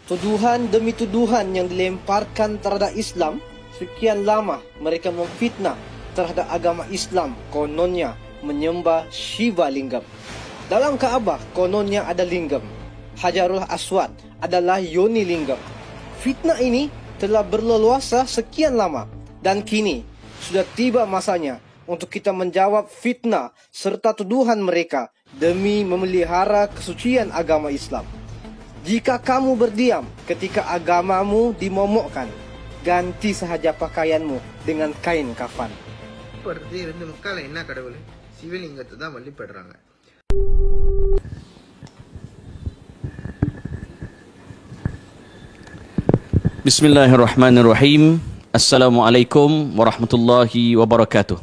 Tuduhan demi tuduhan yang dilemparkan terhadap Islam. Sekian lama mereka memfitnah terhadap agama Islam, kononnya menyembah Shiva Lingam. Dalam Kaabah kononnya ada lingam. Hajarul Aswad adalah Yoni Lingam. Fitnah ini telah berleluasa sekian lama dan kini sudah tiba masanya untuk kita menjawab fitnah serta tuduhan mereka demi memelihara kesucian agama Islam. Jika kamu berdiam ketika agamamu dimomokkan, ganti sahaja pakaianmu dengan kain kafan. Bismillahirrahmanirrahim. Assalamualaikum warahmatullahi wabarakatuh.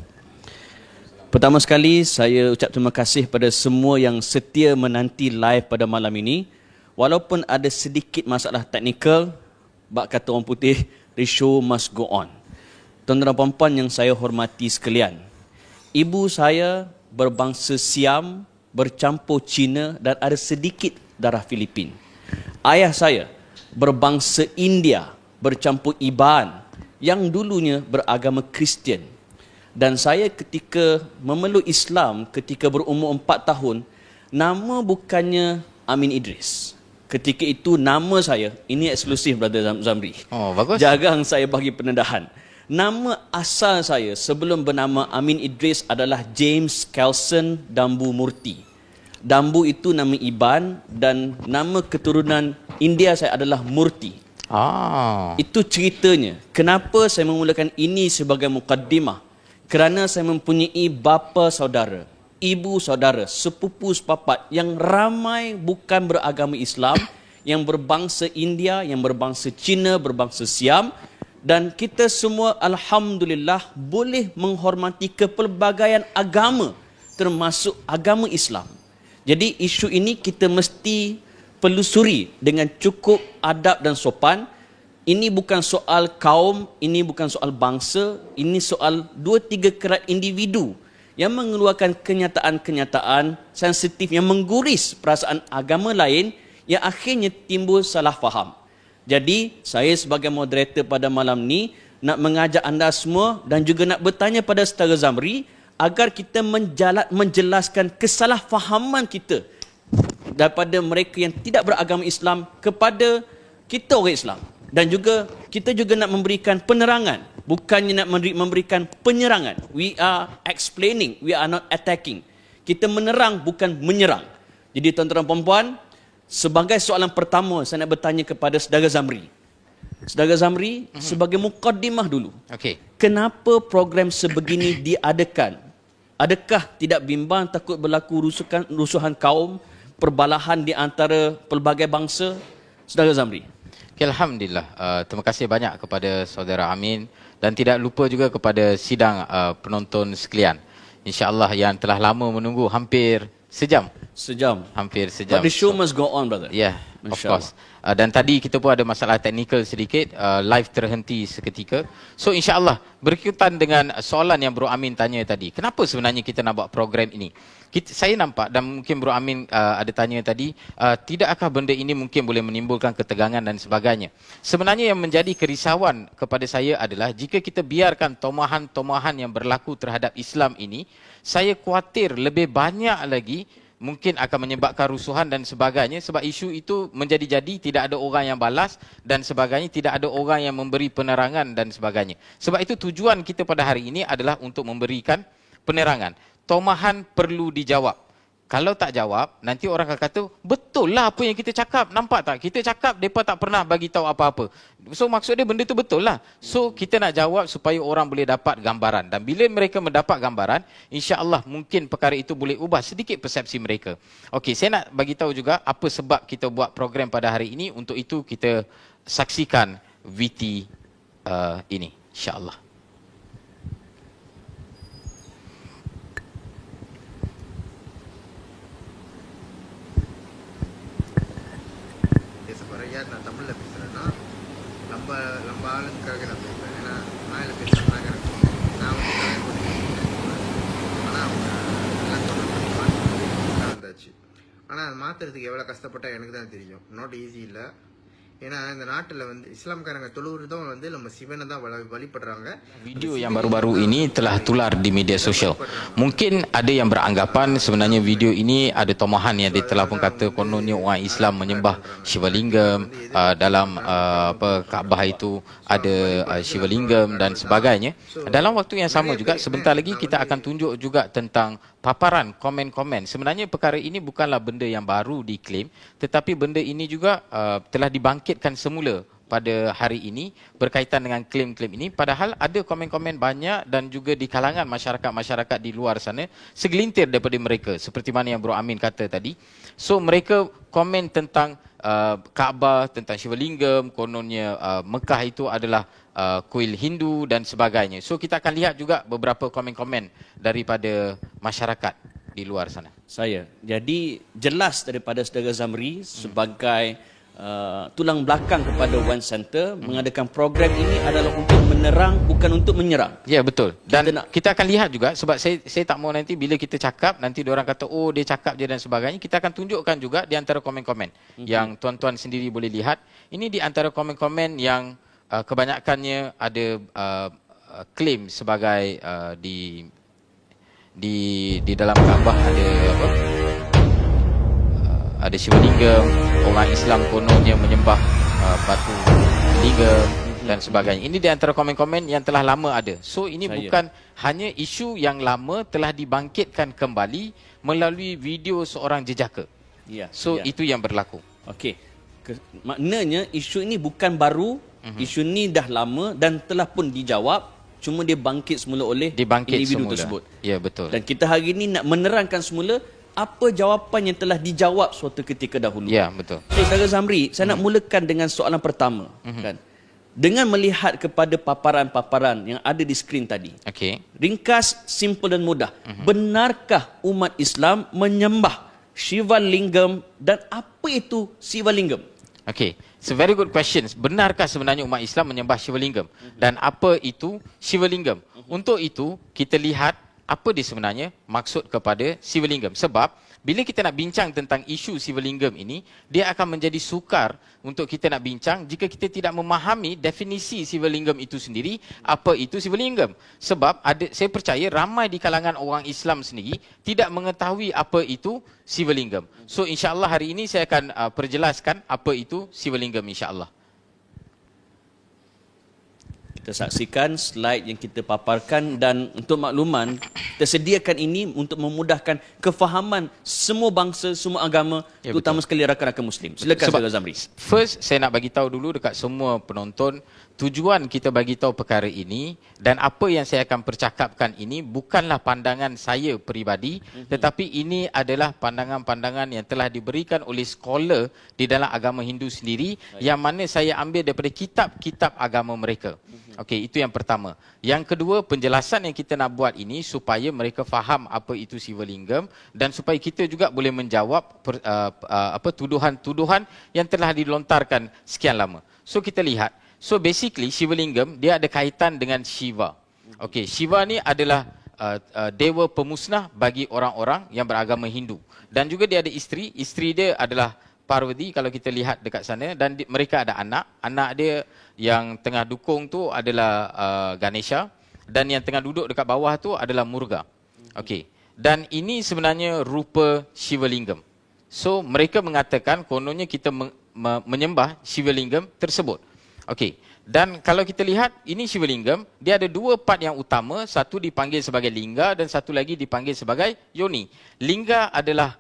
Pertama sekali, saya ucap terima kasih pada semua yang setia menanti live pada malam ini. Walaupun ada sedikit masalah teknikal, bak kata orang putih, the show must go on. Tuan-tuan dan puan-puan yang saya hormati sekalian, ibu saya berbangsa Siam, bercampur Cina dan ada sedikit darah Filipin. Ayah saya berbangsa India, bercampur Iban, yang dulunya beragama Kristian. Dan saya ketika memeluk Islam, ketika berumur 4 tahun, nama bukannya Amin Idris. Ketika itu nama saya, ini eksklusif Brother Zamri. Oh, bagus. Jangan saya bagi pendedahan. Nama asal saya sebelum bernama Amin Idris adalah James Kelson Dambu Murti. Dambu itu nama Iban dan nama keturunan India saya adalah Murti. Itu ceritanya. Kenapa saya memulakan ini sebagai mukaddimah? Kerana saya mempunyai bapa saudara, ibu saudara, sepupu sepapat yang ramai bukan beragama Islam, yang berbangsa India, yang berbangsa Cina, berbangsa Siam, dan kita semua alhamdulillah boleh menghormati kepelbagaian agama termasuk agama Islam. Jadi isu ini kita mesti pelusuri dengan cukup adab dan sopan. Ini bukan soal kaum, ini bukan soal bangsa, ini soal 2-3 kerat individu yang mengeluarkan kenyataan-kenyataan sensitif yang mengguris perasaan agama lain yang akhirnya timbul salah faham. Jadi, saya sebagai moderator pada malam ni nak mengajak anda semua dan juga nak bertanya pada Saudara Zamri agar kita menjelaskan kesalahfahaman kita daripada mereka yang tidak beragama Islam kepada kita orang Islam. Dan juga kita juga nak memberikan penerangan, bukannya nak memberikan penyerangan. We are explaining, we are not attacking. Kita menerang bukan menyerang. Jadi tuan-tuan dan puan-puan, sebagai soalan pertama saya nak bertanya kepada Saudara Zamri. Saudara Zamri, sebagai mukaddimah dulu. Okey. Kenapa program sebegini diadakan? Adakah tidak bimbang takut berlaku rusuhan kaum, perbalahan di antara pelbagai bangsa? Saudara Zamri. Okay, Alhamdulillah. Terima kasih banyak kepada Saudara Amin dan tidak lupa juga kepada sidang penonton sekalian. InsyaAllah yang telah lama menunggu hampir sejam. Hampir sejam. But the show must go on, brother. Yeah, of course. Dan tadi kita pun ada masalah teknikal sedikit, live terhenti seketika. So insyaAllah berkaitan dengan soalan yang Bro Amin tanya tadi, kenapa sebenarnya kita nak buat program ini? Saya nampak dan mungkin Bro Amin ada tanya tadi, tidakkah benda ini mungkin boleh menimbulkan ketegangan dan sebagainya? Sebenarnya yang menjadi kerisauan kepada saya adalah jika kita biarkan tomahan-tomahan yang berlaku terhadap Islam ini, saya khawatir lebih banyak lagi mungkin akan menyebabkan rusuhan dan sebagainya, sebab isu itu menjadi-jadi, tidak ada orang yang balas dan sebagainya, tidak ada orang yang memberi penerangan dan sebagainya. Sebab itu tujuan kita pada hari ini adalah untuk memberikan penerangan. Tomahan perlu dijawab. Kalau tak jawab, nanti orang akan kata, betul lah apa yang kita cakap. Nampak tak? Kita cakap, mereka tak pernah bagi tahu apa-apa. So maksud dia benda tu betul lah. So kita nak jawab supaya orang boleh dapat gambaran. Dan bila mereka mendapat gambaran, insya-Allah mungkin perkara itu boleh ubah sedikit persepsi mereka. Okey, saya nak bagi tahu juga apa sebab kita buat program pada hari ini. Untuk itu kita saksikan VT ini, insya-Allah. நான் தமிழ்ல பேசுறேன்னா நம்ம ஆளுங்களுக்காக நான் பேசுறேன். ஏன்னா ஆயில பேசுறாங்க நான் ஆனா அவங்க எல்லாம் சொன்னாங்க வந்தாச்சு. ஆனா அதை மாத்துறதுக்கு எவ்வளவு கஷ்டப்பட்டா எனக்கு தான் தெரியும். நாட் ஈஸி இல்லை. ஏன்னா இந்த நாட்டுல வந்து இஸ்லாம்காரங்க தொழுகிறதும் வந்து நம்ம சிவனை தான் வழிபடுறாங்க. Video yang baru-baru ini telah tular di media sosial. Mungkin ada yang beranggapan sebenarnya video ini ada tomahan yang dia telah pun kata kononnya orang Islam menyembah Shivalingam, dalam apa Kaabah itu ada Shivalingam dan sebagainya. Dalam waktu yang sama juga sebentar lagi kita akan tunjuk juga tentang paparan komen-komen. Sebenarnya perkara ini bukanlah benda yang baru diklaim, tetapi benda ini juga telah dibangkitkan semula pada hari ini berkaitan dengan klaim-klaim ini, padahal ada komen-komen banyak dan juga di kalangan masyarakat-masyarakat di luar sana, segelintir daripada mereka seperti mana yang Bro Amin kata tadi. So mereka komen tentang Kaabah, tentang Shivalingam, kononnya Mekah itu adalah kuil Hindu dan sebagainya. So kita akan lihat juga beberapa komen-komen daripada masyarakat di luar sana. Jadi jelas daripada saudara Zamri sebagai tulang belakang kepada One Center mengadakan program ini adalah untuk menerang, bukan untuk menyerang. Ya, betul. Dan kita akan lihat juga, sebab saya tak mau nanti bila kita cakap nanti diorang kata oh dia cakap je dan sebagainya. Kita akan tunjukkan juga di antara komen-komen yang tuan-tuan sendiri boleh lihat. Ini di antara komen-komen yang kebanyakannya ada klaim sebagai di dalam Kaabah ada apa? Ada Shivalingam, orang Islam kononnya menyembah batu lingam dan sebagainya. Ini di antara komen-komen yang telah lama ada. So ini bukan hanya isu yang lama, telah dibangkitkan kembali melalui video seorang jejaka. So itu yang berlaku. Okey. Maknanya isu ini bukan baru, isu ini dah lama dan telah pun dijawab, cuma dia bangkit semula oleh individu tersebut. Ya, betul. Dan kita hari ini nak menerangkan semula apa jawapan yang telah dijawab suatu ketika dahulu. Ya, betul. Saudara Zamri, saya nak mulakan dengan soalan pertama. Kan? Dengan melihat kepada paparan-paparan yang ada di skrin tadi. Okey. Ringkas, simple dan mudah. Benarkah umat Islam menyembah Shivalingam dan apa itu Shivalingam? Okey. It's a very good question. Benarkah sebenarnya umat Islam menyembah Shivalingam dan apa itu Shivalingam? Untuk itu kita lihat apa dia sebenarnya maksud kepada Shivalingam. Sebab bila kita nak bincang tentang isu Shivalingam ini, dia akan menjadi sukar untuk kita nak bincang jika kita tidak memahami definisi Shivalingam itu sendiri, apa itu Shivalingam. Sebab saya percaya ramai di kalangan orang Islam sendiri tidak mengetahui apa itu Shivalingam. So insya-Allah hari ini saya akan perjelaskan apa itu Shivalingam insya-Allah. Kita saksikan slide yang kita paparkan dan untuk makluman, kita sediakan ini untuk memudahkan kefahaman semua bangsa, semua agama, terutama sekali rakan-rakan Muslim. Silakan Saudara Zamri. First, saya nak bagi tahu dulu dekat semua penonton, tujuan kita bagi tahu perkara ini dan apa yang saya akan percakapkan ini bukanlah pandangan saya peribadi, tetapi ini adalah pandangan-pandangan yang telah diberikan oleh scholar di dalam agama Hindu sendiri, yang mana saya ambil daripada kitab-kitab agama mereka. Okey, itu yang pertama. Yang kedua, penjelasan yang kita nak buat ini supaya mereka faham apa itu Shivalingam dan supaya kita juga boleh menjawab tuduhan-tuduhan yang telah dilontarkan sekian lama. So kita lihat. So basically Shivalingam dia ada kaitan dengan Shiva. Okey, Shiva ni adalah dewa pemusnah bagi orang-orang yang beragama Hindu. Dan juga dia ada isteri dia adalah Parvati kalau kita lihat dekat sana, dan mereka ada anak dia yang tengah dukung tu adalah Ganesha, dan yang tengah duduk dekat bawah tu adalah Murga. Okey. Dan ini sebenarnya rupa Shivalingam. So mereka mengatakan kononnya kita menyembah Shivalingam tersebut. Okey. Dan kalau kita lihat ini Shivalingam, dia ada dua part yang utama, satu dipanggil sebagai lingga dan satu lagi dipanggil sebagai yoni. Lingga adalah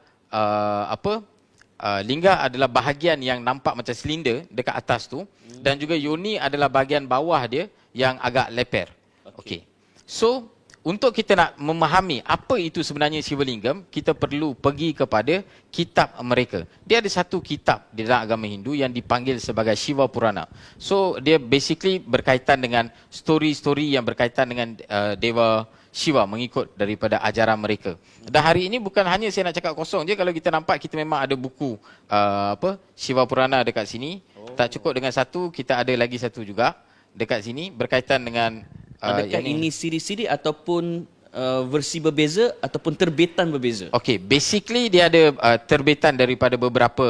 lingga adalah bahagian yang nampak macam silinder dekat atas tu, dan juga yoni adalah bahagian bawah dia yang agak leper. Okey. So untuk kita nak memahami apa itu sebenarnya Shivalingam, kita perlu pergi kepada kitab mereka. Dia ada satu kitab di dalam agama Hindu yang dipanggil sebagai Shiva Purana. So dia basically berkaitan dengan story-story yang berkaitan dengan dewa Shiva mengikut daripada ajaran mereka. Dan hari ini bukan hanya saya nak cakap kosong je, kalau kita nampak kita memang ada buku Shiva Purana dekat sini. Tak cukup dengan satu, kita ada lagi satu juga dekat sini berkaitan dengan adakah ini siri-siri ataupun versi berbeza ataupun terbitan berbeza? Okay, basically dia ada terbitan daripada beberapa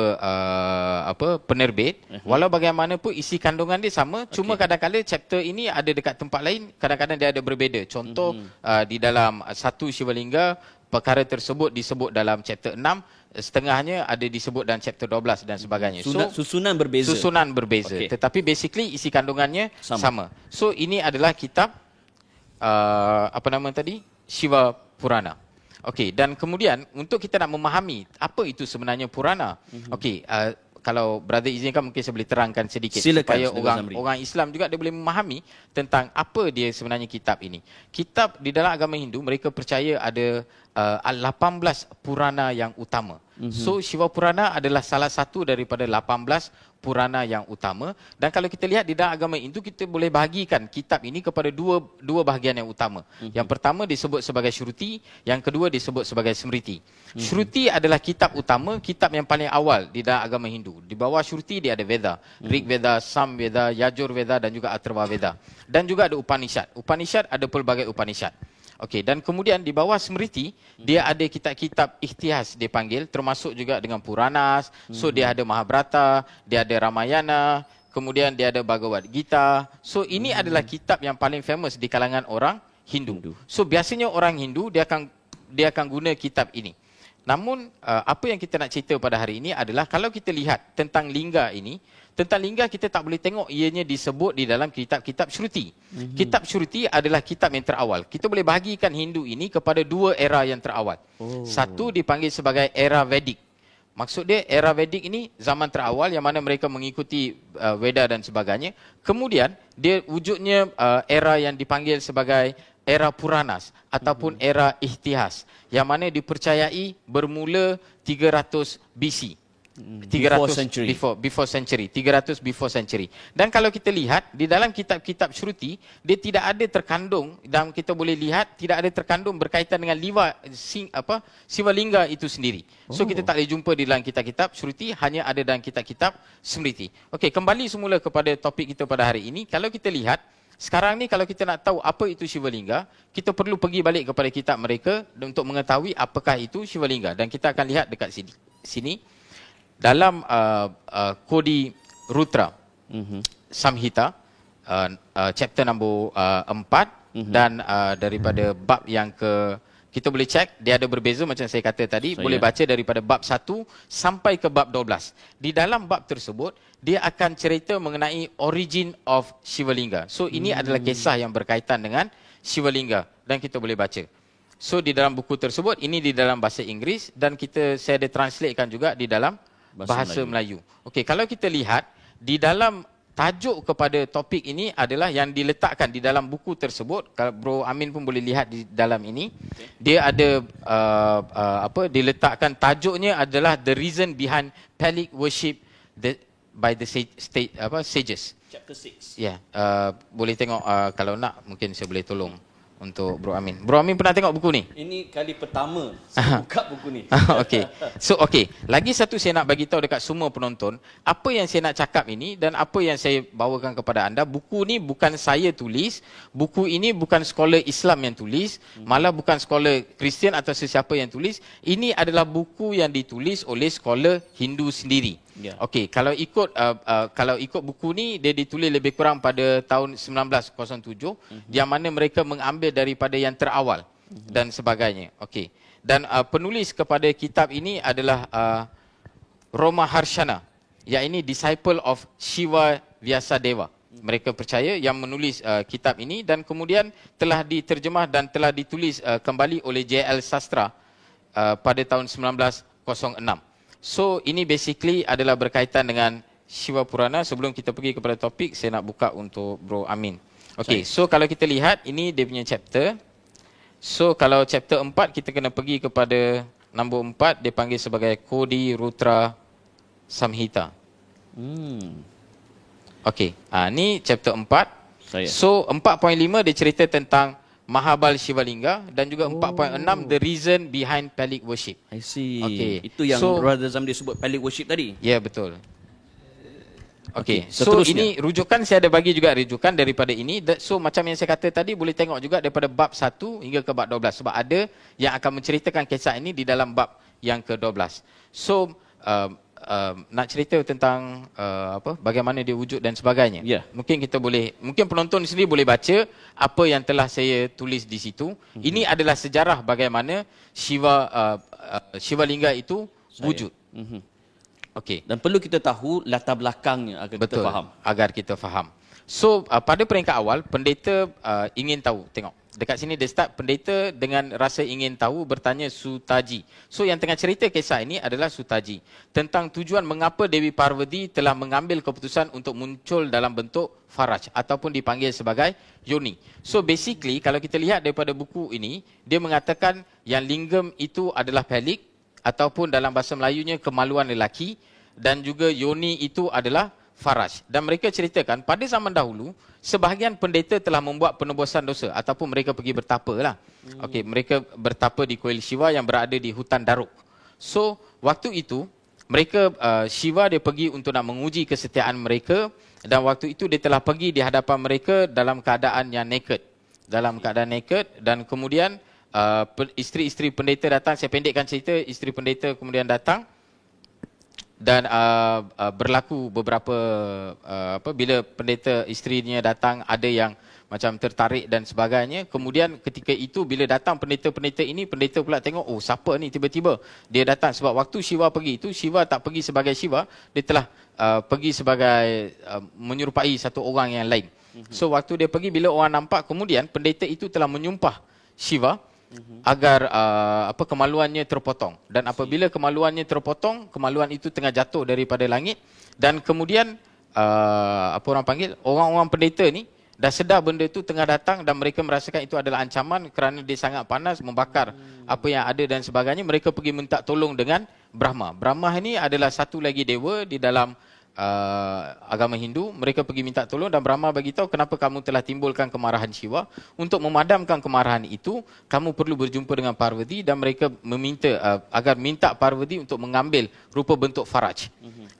penerbit. Walau bagaimanapun isi kandungan dia sama, cuma kadang-kadang chapter ini ada dekat tempat lain, kadang-kadang dia ada berbeza. Contoh di dalam satu Shivalingga, perkara tersebut disebut dalam chapter 6, setengahnya ada disebut dalam chapter 12 dan sebagainya. Susunan berbeza. Susunan berbeza. Okay. Tetapi basically isi kandungannya sama. So ini adalah kitab apa nama tadi? Shiva Purana. Okey, dan kemudian untuk kita nak memahami apa itu sebenarnya Purana. Okey, kalau brother izinkan mungkin saya boleh terangkan sedikit. Silakan, supaya orang Islam juga dia boleh memahami tentang apa dia sebenarnya kitab ini. Kitab di dalam agama Hindu mereka percaya ada 18 Purana yang utama. So Shiva Purana adalah salah satu daripada 18 Purana yang utama, dan kalau kita lihat di dalam agama Hindu kita boleh bahagikan kitab ini kepada dua bahagian yang utama. Yang pertama disebut sebagai Shruti, yang kedua disebut sebagai Smriti. Shruti adalah kitab utama, kitab yang paling awal di dalam agama Hindu. Di bawah Shruti dia ada Veda, Rig Veda, Sam Veda, Yajur Veda dan juga Atharva Veda. Dan juga ada Upanishad. Upanishad ada pelbagai Upanishad. Okey, dan kemudian di bawah Smriti dia ada kitab-kitab ikhtias dia panggil, termasuk juga dengan Puranas. So dia ada Mahabharata, dia ada Ramayana, kemudian dia ada Bhagavad Gita. So ini adalah kitab yang paling famous di kalangan orang Hindu. So biasanya orang Hindu dia akan guna kitab ini. Namun apa yang kita nak cerita pada hari ini adalah kalau kita lihat tentang lingga ini, tentang lingga kita tak boleh tengok ianya disebut di dalam kitab-kitab Shruti. Kitab Shruti adalah kitab yang terawal. Kita boleh bahagikan Hindu ini kepada dua era yang terawal. Satu dipanggil sebagai era Vedic. Maksud dia era Vedic ini zaman terawal yang mana mereka mengikuti Veda dan sebagainya. Kemudian dia wujudnya era yang dipanggil sebagai era Puranas ataupun era Ihtihas yang mana dipercayai bermula 300 BC. 300 before century 300 before century. Dan kalau kita lihat di dalam kitab-kitab Shruti dia tidak ada terkandung, dan kita boleh lihat tidak ada terkandung berkaitan dengan Shivalingga itu sendiri. So kita tak boleh jumpa di dalam kitab-kitab Shruti, hanya ada dalam kitab-kitab Smriti. Okey, kembali semula kepada topik kita pada hari ini. Kalau kita lihat sekarang ni, kalau kita nak tahu apa itu Shivalingga, kita perlu pergi balik kepada kitab mereka untuk mengetahui apakah itu Shivalingga. Dan kita akan lihat dekat sini dalam Kodi Rutra Samhita chapter nombor 4 dan daripada bab yang kita boleh cek dia ada berbeza macam saya kata tadi. Boleh baca daripada bab 1 sampai ke bab 12. Di dalam bab tersebut dia akan cerita mengenai origin of Shivalingga. So ini adalah kisah yang berkaitan dengan Shivalingga dan kita boleh baca. So di dalam buku tersebut ini di dalam bahasa Inggeris dan saya ada translatekan juga di dalam bahasa Melayu. Okey, kalau kita lihat di dalam tajuk kepada topik ini adalah yang diletakkan di dalam buku tersebut. Kalau Bro Amin pun boleh lihat di dalam ini. Dia ada diletakkan tajuknya adalah The Reason Behind Phallic Worship by the Sages. Chapter 6. Ya, boleh tengok kalau nak mungkin saya boleh tolong untuk Bro Amin. Bro Amin pernah tengok buku ni? Ini kali pertama saya buka buku ni. Okey. So lagi satu saya nak bagi tahu dekat semua penonton, apa yang saya nak cakap ini dan apa yang saya bawakan kepada anda, buku ni bukan saya tulis, buku ini bukan scholar Islam yang tulis, malah bukan scholar Kristian atau sesiapa yang tulis. Ini adalah buku yang ditulis oleh scholar Hindu sendiri. Yeah. Okey, kalau ikut buku ni dia ditulis lebih kurang pada tahun 1907 yang mana mereka mengambil daripada yang terawal dan sebagainya. Okey. Dan penulis kepada kitab ini adalah Roma Harshana, yang ini disciple of Shiva Vyasadeva. Mereka percaya yang menulis kitab ini dan kemudian telah diterjemah dan telah ditulis kembali oleh J.L. Sastra pada tahun 1906. So ini basically adalah berkaitan dengan Shiva Purana. Sebelum kita pergi kepada topik, saya nak buka untuk Bro Amin. Okey, so kalau kita lihat ini dia punya chapter. So kalau chapter 4 kita kena pergi kepada nombor 4, dia panggil sebagai Kodi Rutra Samhita. Okey, ni chapter 4. So 4.5 dia cerita tentang Mahabal Shivalingga dan juga 4.6 the reason behind Phallic worship. I see. Okay. Itu yang Brother Zamdi sebut Phallic worship tadi. Ya, betul. Okey. So seterusnya. ini rujukan, saya ada bagi juga rujukan daripada ini. So macam yang saya kata tadi, boleh tengok juga daripada bab 1 hingga ke bab 12 sebab ada yang akan menceritakan kisah ini di dalam bab yang ke-12. So nak cerita tentang bagaimana dia wujud dan sebagainya. Ya. Mungkin penonton sendiri boleh baca apa yang telah saya tulis di situ. Ini adalah sejarah bagaimana Shiva Lingga itu wujud. Okey. Dan perlu kita tahu latar belakangnya agar kita faham. Agar kita faham. So pada peringkat awal pendeta ingin tahu. Tengok dekat sini dia start, pendeta dengan rasa ingin tahu bertanya Sutaji. So yang tengah cerita kisah ini adalah Sutaji tentang tujuan mengapa Dewi Parvati telah mengambil keputusan untuk muncul dalam bentuk Faraj ataupun dipanggil sebagai Yoni. So basically kalau kita lihat daripada buku ini, dia mengatakan yang lingam itu adalah pelik ataupun dalam bahasa Melayunya kemaluan lelaki, dan juga Yoni itu adalah Faraj. Dan mereka ceritakan pada zaman dahulu sebahagian pendeta telah membuat penebusan dosa ataupun mereka pergi bertapa lah. Okey, mereka bertapa di kuil Shiva yang berada di hutan Daruk. So waktu itu mereka Shiva dia pergi untuk nak menguji kesetiaan mereka, dan waktu itu dia telah pergi di hadapan mereka dalam keadaan yang naked. Dan kemudian isteri-isteri pendeta datang. Saya pendekkan cerita, isteri pendeta kemudian datang dan berlaku beberapa bila pendeta isterinya datang, ada yang macam tertarik dan sebagainya. Kemudian ketika itu bila datang pendeta-pendeta ini, pendeta pula tengok, oh siapa ni tiba-tiba dia datang. Sebab waktu Shiva pergi itu, Shiva tak pergi sebagai Shiva, dia telah pergi sebagai menyerupai satu orang yang lain. So waktu dia pergi, bila orang nampak, kemudian pendeta itu telah menyumpah Shiva agar kemaluannya terpotong. Dan apabila kemaluannya terpotong, kemaluan itu tengah jatuh daripada langit, dan kemudian orang-orang pendeta ni dah sedar benda itu tengah datang, dan mereka merasakan itu adalah ancaman kerana dia sangat panas, membakar apa yang ada dan sebagainya. Mereka pergi minta tolong dengan Brahma. Brahma ini adalah satu lagi dewa di dalam agama Hindu. Mereka pergi minta tolong dan Brahma bagi tahu, kenapa kamu telah timbulkan kemarahan Shiva. Untuk memadamkan kemarahan itu, kamu perlu berjumpa dengan Parvati, dan mereka meminta agar minta Parvati untuk mengambil rupa bentuk Faraj.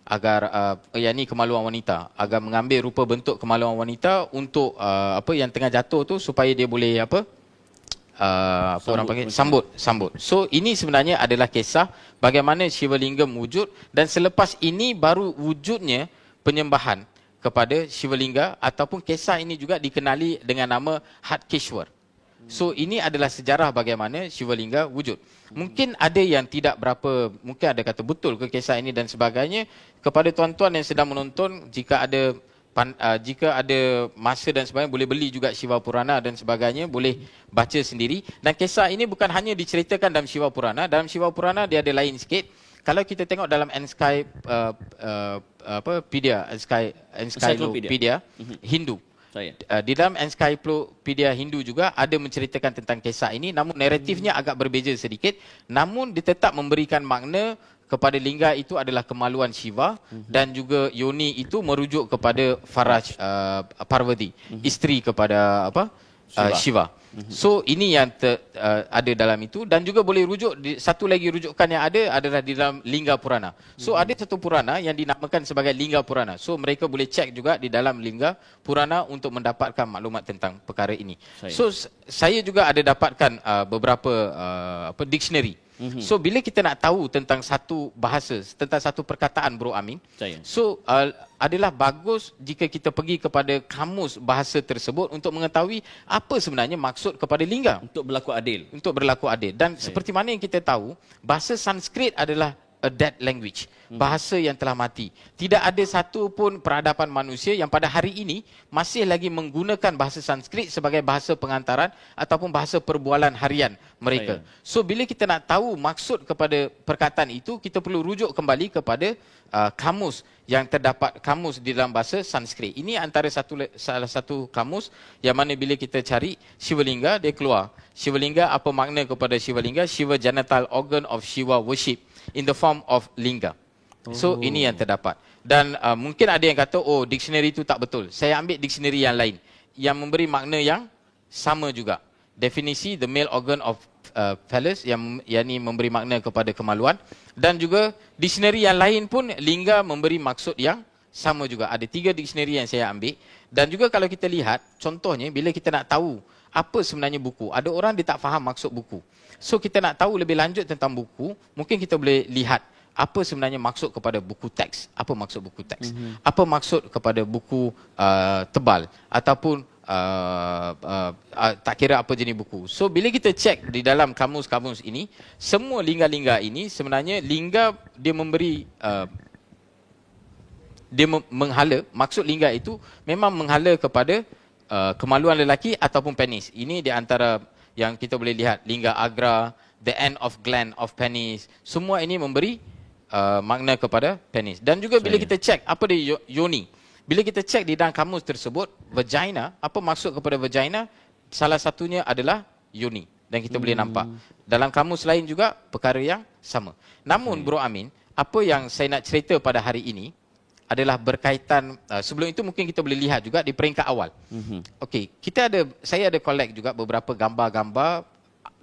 Agar yakni kemaluan wanita, agar mengambil rupa bentuk kemaluan wanita untuk yang tengah jatuh tu, supaya dia boleh sambut. So ini sebenarnya adalah kisah bagaimana Shiva Lingam wujud, dan selepas ini baru wujudnya penyembahan kepada Shiva Lingga, ataupun kisah ini juga dikenali dengan nama Hatkeshwar. So ini adalah sejarah bagaimana Shiva Lingga wujud. Mungkin ada yang tidak berapa, mungkin ada kata betul ke kisah ini dan sebagainya. Kepada tuan-tuan yang sedang menonton, jika ada masa dan sebagainya, boleh beli juga Shiva Purana dan sebagainya, boleh baca sendiri. Dan kisah ini bukan hanya diceritakan dalam Shiva Purana. Dalam Shiva Purana dia ada lain sikit. Kalau kita tengok dalam Encyclopedia Hindu, di dalam Encyclopedia Hindu juga ada menceritakan tentang kisah ini, namun naratifnya agak berbeza sedikit. Namun dia tetap memberikan makna kepada lingga itu adalah kemaluan Shiva, dan juga Yoni itu merujuk kepada Faraj Parvati, isteri kepada Shiva. So ini yang ada dalam itu, dan juga boleh rujuk satu lagi rujukan yang ada adalah di dalam Lingga Purana. So ada satu Purana yang dinamakan sebagai Lingga Purana. So mereka boleh cek juga di dalam Lingga Purana untuk mendapatkan maklumat tentang perkara ini. So saya juga ada dapatkan beberapa dictionary. So bila kita nak tahu tentang satu bahasa, tentang satu perkataan, Bro Amin, so adalah bagus jika kita pergi kepada kamus bahasa tersebut untuk mengetahui apa sebenarnya maksud kepada lingga, untuk berlaku adil. Dan seperti mana yang kita tahu, bahasa Sanskrit adalah a dead language, bahasa yang telah mati. Tidak ada satu pun peradaban manusia yang pada hari ini masih lagi menggunakan bahasa Sanskrit sebagai bahasa pengantaran ataupun bahasa perbualan harian mereka. So bila kita nak tahu maksud kepada perkataan itu, kita perlu rujuk kembali kepada kamus yang terdapat, kamus di dalam bahasa Sanskrit. Ini antara salah satu kamus yang mana bila kita cari Shiva Lingga, dia keluar. Shiva Lingga, apa makna kepada Shiva Lingga? Shiva genital organ of Shiva worship in the form of lingga. So ini yang terdapat. Dan mungkin ada yang kata, oh dictionary itu tak betul. Saya ambil dictionary yang lain yang memberi makna yang sama juga. Definisi the male organ of phallus yang ini memberi makna kepada kemaluan, dan juga dictionary yang lain pun lingga memberi maksud yang sama juga. Ada 3 dictionary yang saya ambil. Dan juga kalau kita lihat, contohnya bila kita nak tahu apa sebenarnya buku. Ada orang dia tak faham maksud buku. So kita nak tahu lebih lanjut tentang buku, mungkin kita boleh lihat apa sebenarnya maksud kepada buku teks. Apa maksud buku teks? Apa maksud kepada buku tebal ataupun tak kira apa jenis buku. So bila kita cek di dalam kamus-kamus ini, semua lingga-lingga ini sebenarnya lingga dia memberi dia menghala, maksud lingga itu memang menghala kepada kemaluan lelaki ataupun penis. Ini di antara yang kita boleh lihat, lingga agra, the end of gland of penis, semua ini memberi makna kepada penis. Dan juga bila kita cek apa dia yoni, bila kita cek di dalam kamus tersebut, vagina, apa maksud kepada vagina, salah satunya adalah yoni. Dan kita boleh nampak dalam kamus lain juga perkara yang sama. Namun Bro Amin, apa yang saya nak cerita pada hari ini adalah berkaitan, sebelum itu mungkin kita boleh lihat juga di peringkat awal. Okey, saya ada collect juga beberapa gambar-gambar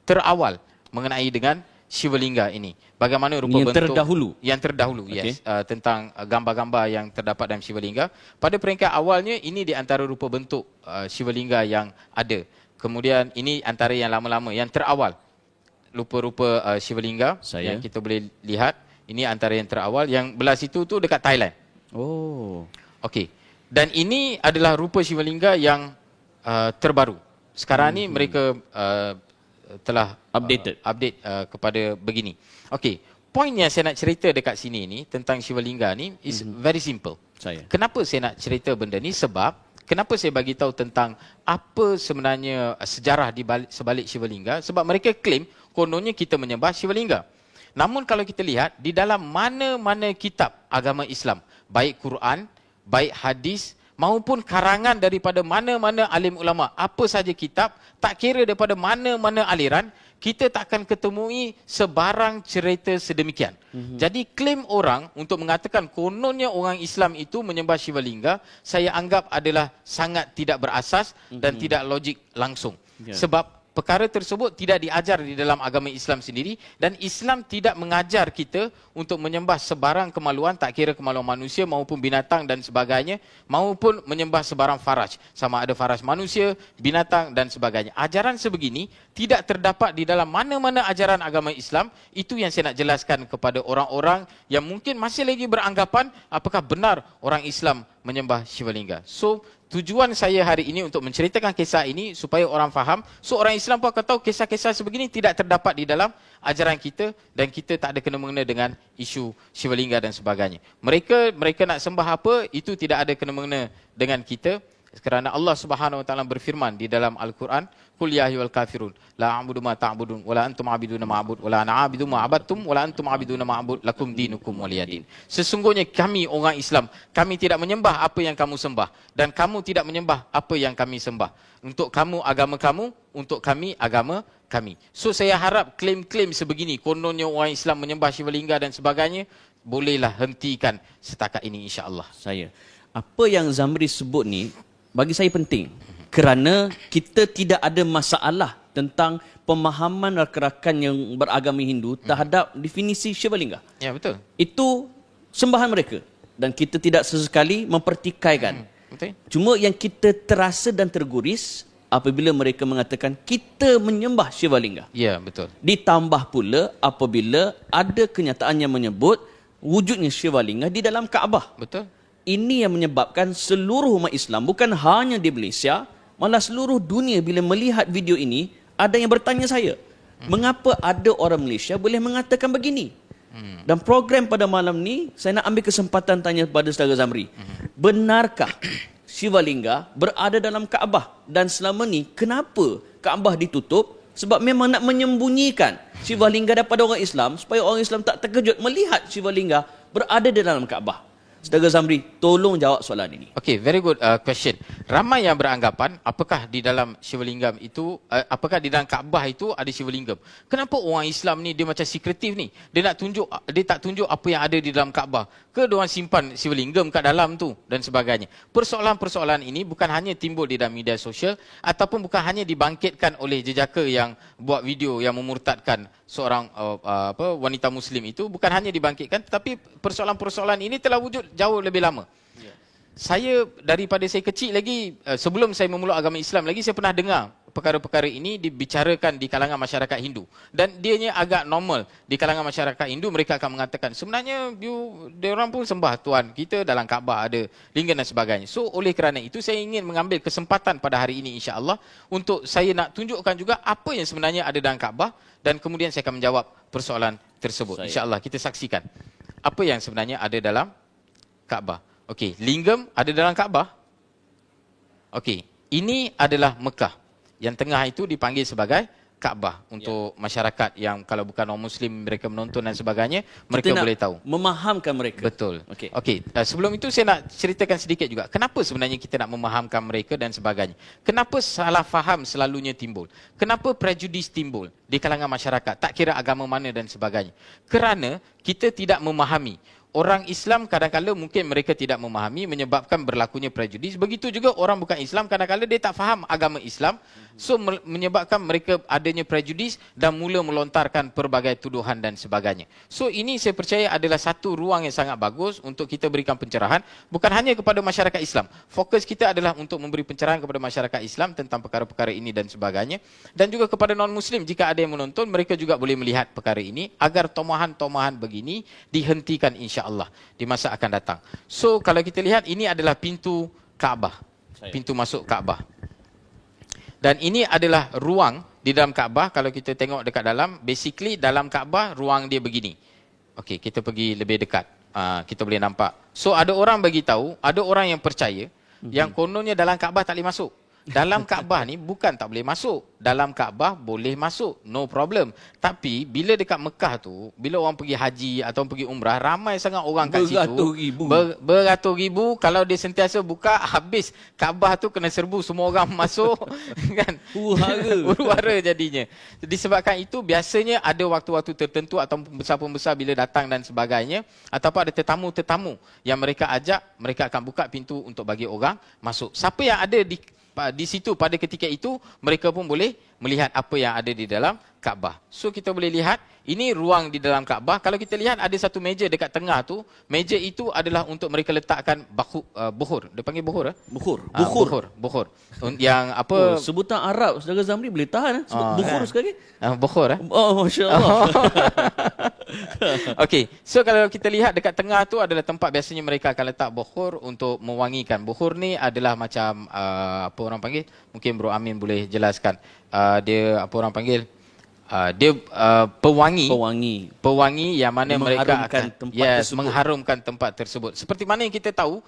terawal mengenai dengan Shiva Lingga ini. Bagaimana rupa yang bentuk terdahulu. Yang terdahulu, yes. Tentang gambar-gambar yang terdapat dalam Shiva Lingga. Pada peringkat awalnya, ini di antara rupa bentuk Shiva Lingga yang ada. Kemudian ini antara yang lama-lama, yang terawal. Rupa-rupa Shiva Lingga yang kita boleh lihat. Ini antara yang terawal. Yang belah situ tu dekat Thailand. Oh. Okey. Dan ini adalah rupa Shiva Lingga yang terbaru. Sekarang ni mereka telah update kepada begini. Okey, point yang saya nak cerita dekat sini ni tentang Shiva Lingga ni is very simple. Kenapa saya nak cerita benda ni? Sebab kenapa saya bagi tahu tentang apa sebenarnya sejarah di sebalik Shiva Lingga? Sebab mereka claim kononnya kita menyembah Shiva Lingga. Namun kalau kita lihat di dalam mana-mana kitab agama Islam, baik Quran, baik hadis maupun karangan daripada mana-mana alim ulama, apa saja kitab, tak kira daripada mana-mana aliran, kita tak akan ketemui sebarang cerita sedemikian. Jadi klaim orang untuk mengatakan kononnya orang Islam itu menyembah Shiva Lingga, saya anggap adalah sangat tidak berasas dan tidak logik langsung. Sebab perkara tersebut tidak diajar di dalam agama Islam sendiri, dan Islam tidak mengajar kita untuk menyembah sebarang kemaluan, tak kira kemaluan manusia maupun binatang dan sebagainya, maupun menyembah sebarang faraj, sama ada faraj manusia, binatang dan sebagainya. Ajaran sebegini tidak terdapat di dalam mana-mana ajaran agama Islam. Itu yang saya nak jelaskan kepada orang-orang yang mungkin masih lagi beranggapan apakah benar orang Islam menyembah Shiva Lingga. So tujuan saya hari ini untuk menceritakan kisah ini supaya orang faham. So orang Islam pun akan tahu kisah-kisah sebegini tidak terdapat di dalam ajaran kita, dan kita tak ada kena-mengena dengan isu Shiva Lingga dan sebagainya. Mereka nak sembah apa, itu tidak ada kena-mengena dengan kita, kerana Allah Subhanahu Wa Taala berfirman di dalam Al-Quran, "Qul ya ayyuhal kafirun la a'budu ma ta'budun wa la antum 'abiduna ma a'bud wa la ana 'abidu ma 'abadtum wa la antum 'abiduna ma a'bud lakum dinukum waliyadin." Sesungguhnya kami orang Islam, kami tidak menyembah apa yang kamu sembah, dan kamu tidak menyembah apa yang kami sembah. Untuk kamu agama kamu, untuk kami agama kami. So saya harap klaim-klaim sebegini, kononnya orang Islam menyembah Shiva Lingga dan sebagainya, bolehlah hentikan setakat ini insya-Allah. Apa yang Zamri sebut ni bagi saya penting, kerana kita tidak ada masalah tentang pemahaman rakan-rakan yang beragama Hindu terhadap definisi Shiva Lingga. Ya, betul. Itu sembahan mereka dan kita tidak sesekali mempertikaikan. Betul. Cuma yang kita terasa dan terguris apabila mereka mengatakan kita menyembah Shiva Lingga. Ya, betul. Ditambah pula apabila ada kenyataan yang menyebut wujudnya Shiva Lingga di dalam Kaabah. Betul. Ini yang menyebabkan seluruh umat Islam, bukan hanya di Malaysia, malah seluruh dunia bila melihat video ini, ada yang bertanya saya, mengapa ada orang Malaysia boleh mengatakan begini? Dan program pada malam ni, saya nak ambil kesempatan tanya kepada saudara Zamri, benarkah Shiva Lingga berada dalam Kaabah? Dan selama ni, kenapa Kaabah ditutup? Sebab memang nak menyembunyikan Shiva Lingga daripada orang Islam, supaya orang Islam tak terkejut melihat Shiva Lingga berada di dalam Kaabah. Saudara Zamri, tolong jawab soalan ini. Okay, very good question. Ramai yang beranggapan, apakah di dalam Shiva Lingam itu, apakah di dalam Kaabah itu ada Shiva Lingam? Kenapa orang Islam ni dia macam sekretif ni? Dia tak tunjuk apa yang ada di dalam Kaabah. Ke dia orang simpan Shiva Lingam kat dalam tu dan sebagainya. Persoalan-persoalan ini bukan hanya timbul di dalam media sosial, ataupun bukan hanya dibangkitkan oleh jejaka yang buat video yang memurtadkan seorang wanita Muslim itu, bukan hanya dibangkitkan, tetapi persoalan-persoalan ini telah wujud jauh lebih lama. Saya daripada saya kecil lagi, sebelum saya memeluk agama Islam lagi, saya pernah dengar perkara-perkara ini dibicarakan di kalangan masyarakat Hindu. Dan dianya agak normal di kalangan masyarakat Hindu. Mereka akan mengatakan, sebenarnya dia orang pun sembah Tuhan kita, dalam Kaabah ada lingkar dan sebagainya. So oleh kerana itu saya ingin mengambil kesempatan pada hari ini insya-Allah untuk saya nak tunjukkan juga apa yang sebenarnya ada dalam Kaabah, dan kemudian saya akan menjawab persoalan tersebut. Insya-Allah kita saksikan apa yang sebenarnya ada dalam Kaabah. Okey, lingam ada dalam Kaabah. Okey, ini adalah Mekah. Yang tengah itu dipanggil sebagai Kaabah untuk masyarakat yang kalau bukan orang Muslim, mereka menonton dan sebagainya, mereka boleh tahu. Memahamkan mereka. Betul. Okey. Okey, sebelum itu saya nak ceritakan sedikit juga. Kenapa sebenarnya kita nak memahamkan mereka dan sebagainya? Kenapa salah faham selalunya timbul? Kenapa prejudis timbul di kalangan masyarakat? Tak kira agama mana dan sebagainya. Kerana kita tidak memahami. Orang Islam kadang-kadang mungkin mereka tidak memahami, menyebabkan berlakunya prejudis. Begitu juga orang bukan Islam, kadang-kadang dia tak faham agama Islam. So menyebabkan mereka adanya prejudis dan mula melontarkan pelbagai tuduhan dan sebagainya. So ini saya percaya adalah satu ruang yang sangat bagus untuk kita berikan pencerahan. Bukan hanya kepada masyarakat Islam. Fokus kita adalah untuk memberi pencerahan kepada masyarakat Islam tentang perkara-perkara ini dan sebagainya. Dan juga kepada non-Muslim, jika ada yang menonton, mereka juga boleh melihat perkara ini agar tomahan-tomahan begini dihentikan insya-Allah di masa akan datang. So kalau kita lihat, ini adalah pintu Kaabah. Pintu masuk Kaabah. Dan ini adalah ruang di dalam Kaabah. Kalau kita tengok dekat dalam, basically dalam Kaabah ruang dia begini. Okey, kita pergi lebih dekat. Kita boleh nampak. So ada orang bagi tahu, ada orang yang percaya yang kononnya dalam Kaabah tak boleh masuk. Dalam Kaabah ni bukan tak boleh masuk. Dalam Kaabah boleh masuk, no problem. Tapi bila dekat Mekah tu, bila orang pergi haji atau pergi umrah, ramai sangat orang kat situ. Beratus ribu. Kalau dia sentiasa buka, habis Kaabah tu kena serbu, semua orang masuk. Kan? Huru-hara jadinya. Disebabkan itu, biasanya ada waktu-waktu tertentu atau pembesar-pembesar bila datang dan sebagainya, ataupun ada tetamu-tetamu yang mereka ajak, mereka akan buka pintu untuk bagi orang masuk. Siapa yang ada di situ pada ketika itu, mereka pun boleh melihat apa yang ada di dalam Kaabah. So kita boleh lihat, ini ruang di dalam Kaabah. Kalau kita lihat ada satu meja dekat tengah tu, meja itu adalah untuk mereka letakkan bukhur. Dia panggil bukhur eh? Bukhur. Yang apa? Sebutan Arab saudara Zamri boleh tahan bukhur sekali. Bukhur eh? Oh, masya-Allah. Okey, so kalau kita lihat dekat tengah tu adalah tempat biasanya mereka akan letak bukhur untuk mewangikan. Bukhur ni adalah macam apa orang panggil? Mungkin Bro Amin boleh jelaskan. Dia apa orang panggil? Dia pewangi yang mana mereka akan mengharumkan tempat tersebut. Seperti mana yang kita tahu,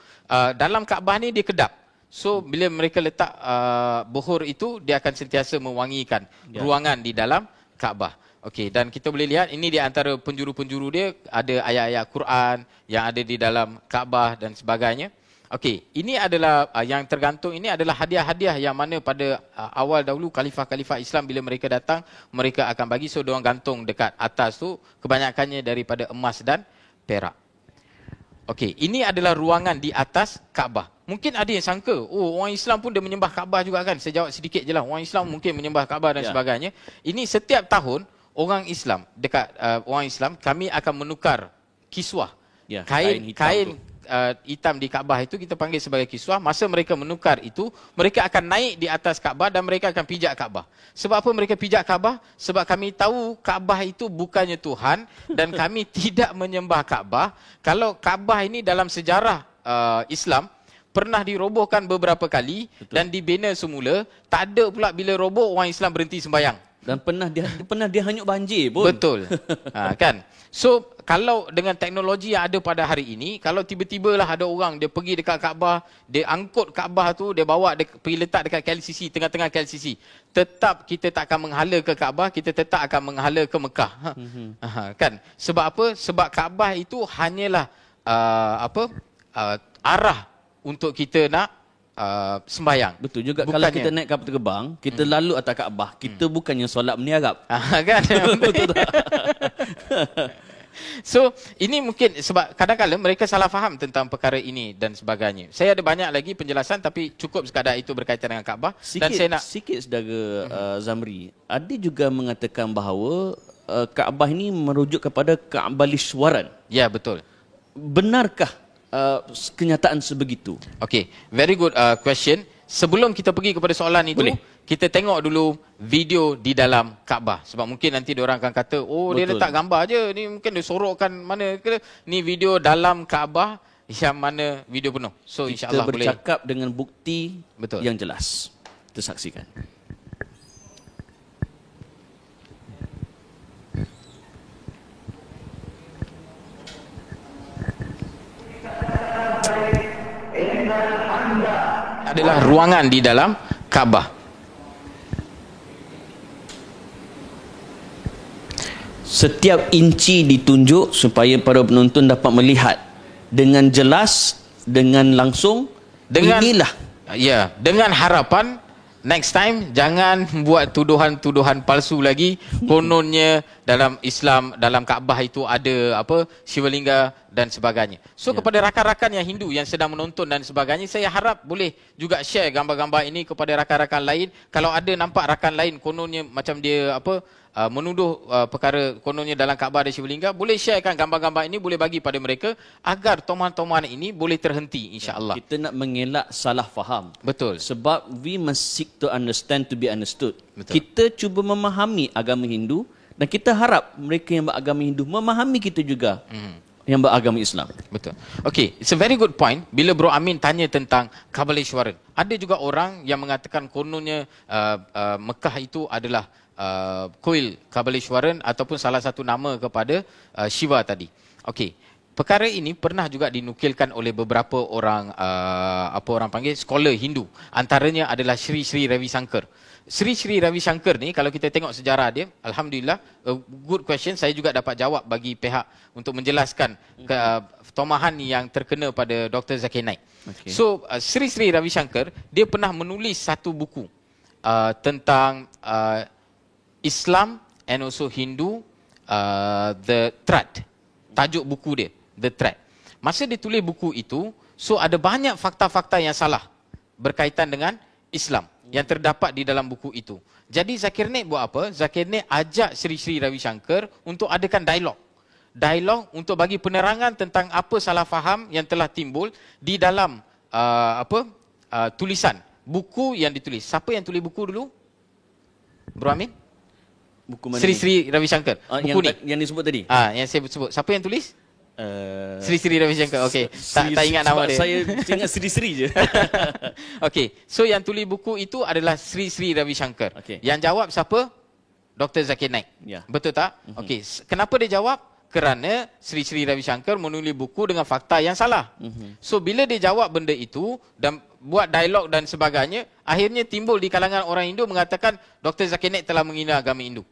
dalam Kaabah ni dia kedap. So bila mereka letak bukhur itu, dia akan sentiasa mewangikan ruangan di dalam Kaabah. Okey, dan kita boleh lihat ini di antara penjuru-penjuru dia ada ayat-ayat Quran yang ada di dalam Kaabah dan sebagainya. Okey, ini adalah yang tergantung, ini adalah hadiah-hadiah yang mana pada awal dahulu khalifah-khalifah Islam bila mereka datang, mereka akan bagi, so diorang gantung dekat atas tu, kebanyakannya daripada emas dan perak. Okey, ini adalah ruangan di atas Kaabah. Mungkin ada yang sangka, oh orang Islam pun dia menyembah Kaabah juga kan? Saya jawab sedikit je lah, orang Islam mungkin menyembah Kaabah dan sebagainya. Ini setiap tahun, orang Islam, dekat orang Islam, kami akan menukar kiswah. Kain hitam di Kaabah itu kita panggil sebagai kiswah. Masa mereka menukar itu, mereka akan naik di atas Kaabah dan mereka akan pijak Kaabah. Sebab apa mereka pijak Kaabah? Sebab kami tahu Kaabah itu bukannya Tuhan dan kami tidak menyembah Kaabah. Kalau Kaabah ini dalam sejarah Islam pernah dirobohkan beberapa kali. Betul. Dan dibina semula, tak ada pula bila roboh orang Islam berhenti sembahyang. Dan pernah dia hanyut banjir pun. Betul. Kan? So, kalau dengan teknologi yang ada pada hari ini, kalau tiba-tibalah ada orang, dia pergi dekat Kaabah, dia angkut Kaabah tu, dia bawa, dia pergi letak dekat KLCC, tengah-tengah KLCC. Tetap kita tak akan menghala ke Kaabah, kita tetap akan menghala ke Mekah. Kan? Sebab apa? Sebab Kaabah itu hanyalah arah untuk kita nak sembahyang. Betul juga. Bukannya, kalau kita naik kapal terbang, kita lalu atas Kaabah, kita bukannya solat meniarap. Kan? Betul tak? So, ini mungkin sebab kadang-kadang mereka salah faham tentang perkara ini dan sebagainya. Saya ada banyak lagi penjelasan tapi cukup sekadar itu berkaitan dengan Kaabah. Dan saya nak saudara Zamri, ada juga mengatakan bahawa Kaabah ini merujuk kepada Ka'balishwaran. Ya, betul. Benarkah kenyataan sebegitu? Okay, very good question. Sebelum kita pergi kepada soalan itu, Boleh. kita tengok dulu video di dalam Kaabah. Sebab mungkin nanti diorang akan kata, oh dia Betul. letak gambar je, ni mungkin dia sorokkan mana ke. Ni video dalam Kaabah yang mana video penuh. So Kita insyaAllah boleh. bercakap dengan bukti Betul. yang jelas. Kita saksikan. Adalah ruangan di dalam Kaabah. Setiap inci ditunjuk supaya para penonton dapat melihat dengan jelas, dengan langsung. Dengan Inilah ya, dengan harapan next time jangan buat tuduhan-tuduhan palsu lagi. Kononnya dalam Islam, dalam Kaabah itu ada apa, Shivalingga dan sebagainya. So kepada rakan-rakan yang Hindu yang sedang menonton dan sebagainya, saya harap boleh juga share gambar-gambar ini kepada rakan-rakan lain. Kalau ada nampak rakan lain kononnya macam dia apa, menuduh perkara kononnya dalam Kaabah ada Shivalingga, boleh sharekan gambar-gambar ini, boleh bagi pada mereka agar tomahan-tomahan ini boleh terhenti, insya-Allah. kita nak mengelak salah faham. Betul. Sebab we must seek to understand to be understood. Betul. Kita cuba memahami agama Hindu dan kita harap mereka yang beragama Hindu memahami kita juga yang beragama Islam. Betul. Okay, it's a very good point. Bila Bro Amin tanya tentang Kabaleshwaran, ada juga orang yang mengatakan kononnya Mekah itu adalah kuil Kabaleshwaran ataupun salah satu nama kepada Shiva tadi. Okay, perkara ini pernah juga dinukilkan oleh beberapa orang apa orang panggil scholar Hindu. Antaranya adalah Sri Sri Ravi Shankar. Sri Sri Ravi Shankar ni, kalau kita tengok sejarah dia, alhamdulillah, good question, saya juga dapat jawab bagi pihak untuk menjelaskan tomahan yang terkena pada Dr. Zakir Naik. Okay. So Sri Sri Ravi Shankar, dia pernah menulis satu buku tentang Islam and also Hindu, The Thread. Tajuk buku dia, The Thread. Masa dia tulis buku itu, so ada banyak fakta-fakta yang salah berkaitan dengan Islam yang terdapat di dalam buku itu. Jadi Zakir Naik buat apa? Zakir Naik ajak Sri Sri Ravi Shankar untuk adakan dialog. Dialog untuk bagi penerangan tentang apa salah faham yang telah timbul di dalam tulisan buku yang ditulis. Siapa yang tulis buku dulu? Bro Amin? Buku mana Sri ni? Sri Ravi Shankar. Buku ni. Yang disebut tadi. Yang saya sebut. Siapa yang tulis? Sri Sri Ravi Shankar. Okey. Tak ingat nama dia. Saya ingat Sri-Sri je. Okey. So yang tulis buku itu adalah Sri Sri Ravi Shankar. Okey. Yang jawab siapa? Dr. Zakir Naik. Ya. Betul tak? Okey. Kenapa dia jawab? Kerana Sri Sri Ravi Shankar menulis buku dengan fakta yang salah. So bila dia jawab benda itu dan buat dialog dan sebagainya, akhirnya timbul di kalangan orang Hindu mengatakan Dr. Zakir Naik telah menghina agama Hindu.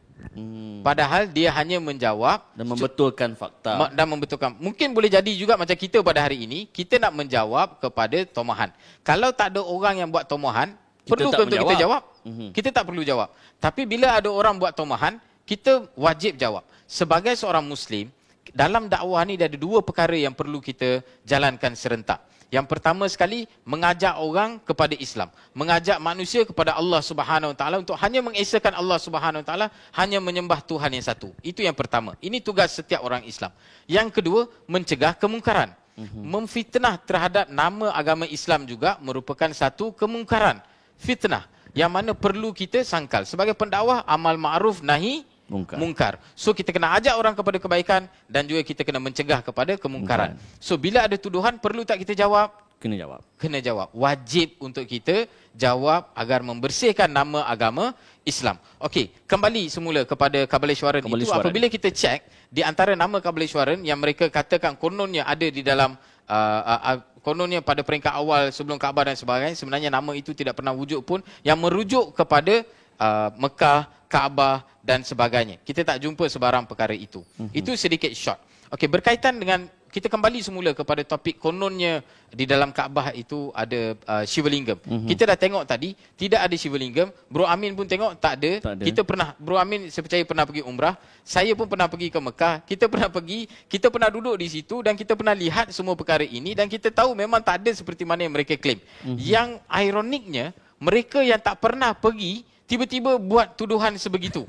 Padahal dia hanya menjawab Dan membetulkan fakta. dan membetulkan. Mungkin boleh jadi juga macam kita pada hari ini, kita nak menjawab kepada tomahan. Kalau tak ada orang yang buat tomahan, perlu tak ke untuk kita menjawab? jawab? Kita tak perlu jawab. Tapi bila ada orang buat tomahan, kita wajib jawab. Sebagai seorang Muslim, dalam dakwah ni ada dua perkara yang perlu kita jalankan serentak. Yang pertama sekali, mengajak orang kepada Islam. Mengajak manusia kepada Allah Subhanahu Wa Taala untuk hanya mengesakan Allah Subhanahu Wa Taala, hanya menyembah Tuhan yang satu. Itu yang pertama. Ini tugas setiap orang Islam. Yang kedua, mencegah kemungkaran. Memfitnah terhadap nama agama Islam juga merupakan satu kemungkaran. Fitnah. Yang mana perlu kita sangkal. Sebagai pendakwah, amal ma'ruf nahi mungkar. So kita kena ajak orang kepada kebaikan dan juga kita kena mencegah kepada kemungkaran. So bila ada tuduhan, perlu tak kita jawab? Kena jawab. Kena jawab. Wajib untuk kita jawab agar membersihkan nama agama Islam. Okey, kembali semula kepada Kabaleshwaran itu. Apabila kita cek di antara nama Kabaleshwaran yang mereka katakan kononnya ada di dalam kononnya pada peringkat awal sebelum Kaabah dan sebagainya, sebenarnya nama itu tidak pernah wujud pun yang merujuk kepada Mekah, Kaabah dan sebagainya. Kita tak jumpa sebarang perkara itu. Itu sedikit short. Okey, berkaitan dengan, kita kembali semula kepada topik kononnya di dalam Kaabah itu ada Shivalingam. Kita dah tengok tadi, tidak ada Shivalingam. Bro Amin pun tengok tak ada. Kita pernah, Bro Amin saya percaya pernah pergi umrah. Saya pun pernah pergi ke Mekah. Kita pernah pergi, kita pernah duduk di situ dan kita pernah lihat semua perkara ini dan kita tahu memang tak ada seperti mana yang mereka klaim. Yang ironiknya, mereka yang tak pernah pergi tiba-tiba buat tuduhan sebegitu.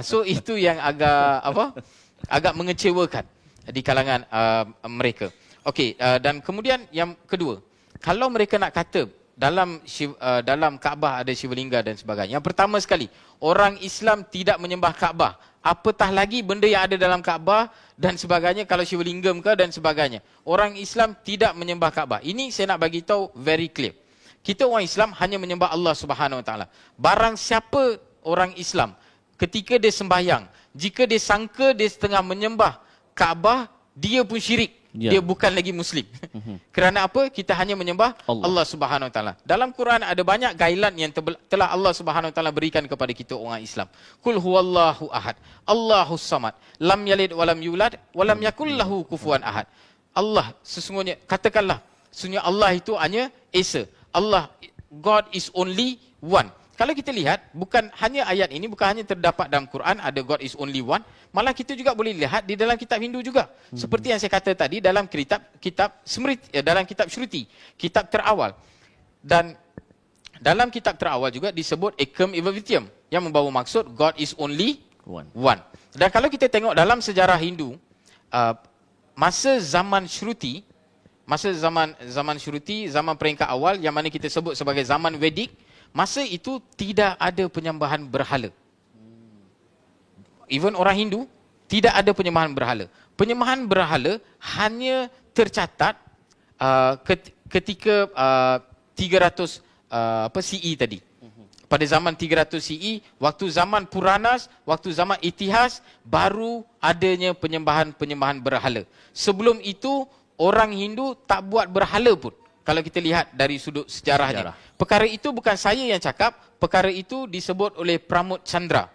So itu yang agak mengecewakan di kalangan mereka. Okey, dan kemudian yang kedua, kalau mereka nak kata dalam Kaabah ada Shiva Lingga dan sebagainya. Yang pertama sekali, orang Islam tidak menyembah Kaabah. Apatah lagi benda yang ada dalam Kaabah dan sebagainya, kalau Shiva Linggam ke dan sebagainya. Orang Islam tidak menyembah Kaabah. Ini saya nak bagi tahu very clear. Kita orang Islam hanya menyembah Allah Subhanahu Wa Taala. Barang siapa orang Islam ketika dia sembahyang, jika dia sangka dia setengah menyembah Kaabah, dia pun syirik. Ya. Dia bukan lagi Muslim. Kerana apa? Kita hanya menyembah Allah Subhanahu Wa Taala. Dalam Quran ada banyak guideline yang telah Allah Subhanahu Wa Taala berikan kepada kita orang Islam. Qul huwallahu ahad, Allahus samad, lam yalid walam yulad, walam yakul lahu kufuwan ahad. Allah sesungguhnya, katakanlah, sesungguhnya Allah itu hanya esa. Allah, God is only one. Kalau kita lihat, bukan hanya ayat ini, bukan hanya terdapat dalam Quran, ada God is only one. Malah kita juga boleh lihat di dalam kitab Hindu juga. Seperti yang saya kata tadi, dalam kitab Smriti, dalam kitab Shruti, kitab terawal. Dan dalam kitab terawal juga disebut Ekam Eva Vityam, yang membawa maksud God is only one. Dan kalau kita tengok dalam sejarah Hindu, masa zaman Shruti, zaman peringkat awal yang mana kita sebut sebagai zaman Vedic, masa itu tidak ada penyembahan berhala. Even orang Hindu tidak ada penyembahan berhala. Penyembahan berhala hanya tercatat ketika 300 CE tadi. Pada zaman 300 CE, waktu zaman Puranas, waktu zaman Itihas, baru adanya penyembahan berhala. Sebelum itu orang Hindu tak buat berhala pun. Kalau kita lihat dari sudut sejarahnya. Perkara itu bukan saya yang cakap, perkara itu disebut oleh Pramod Chandra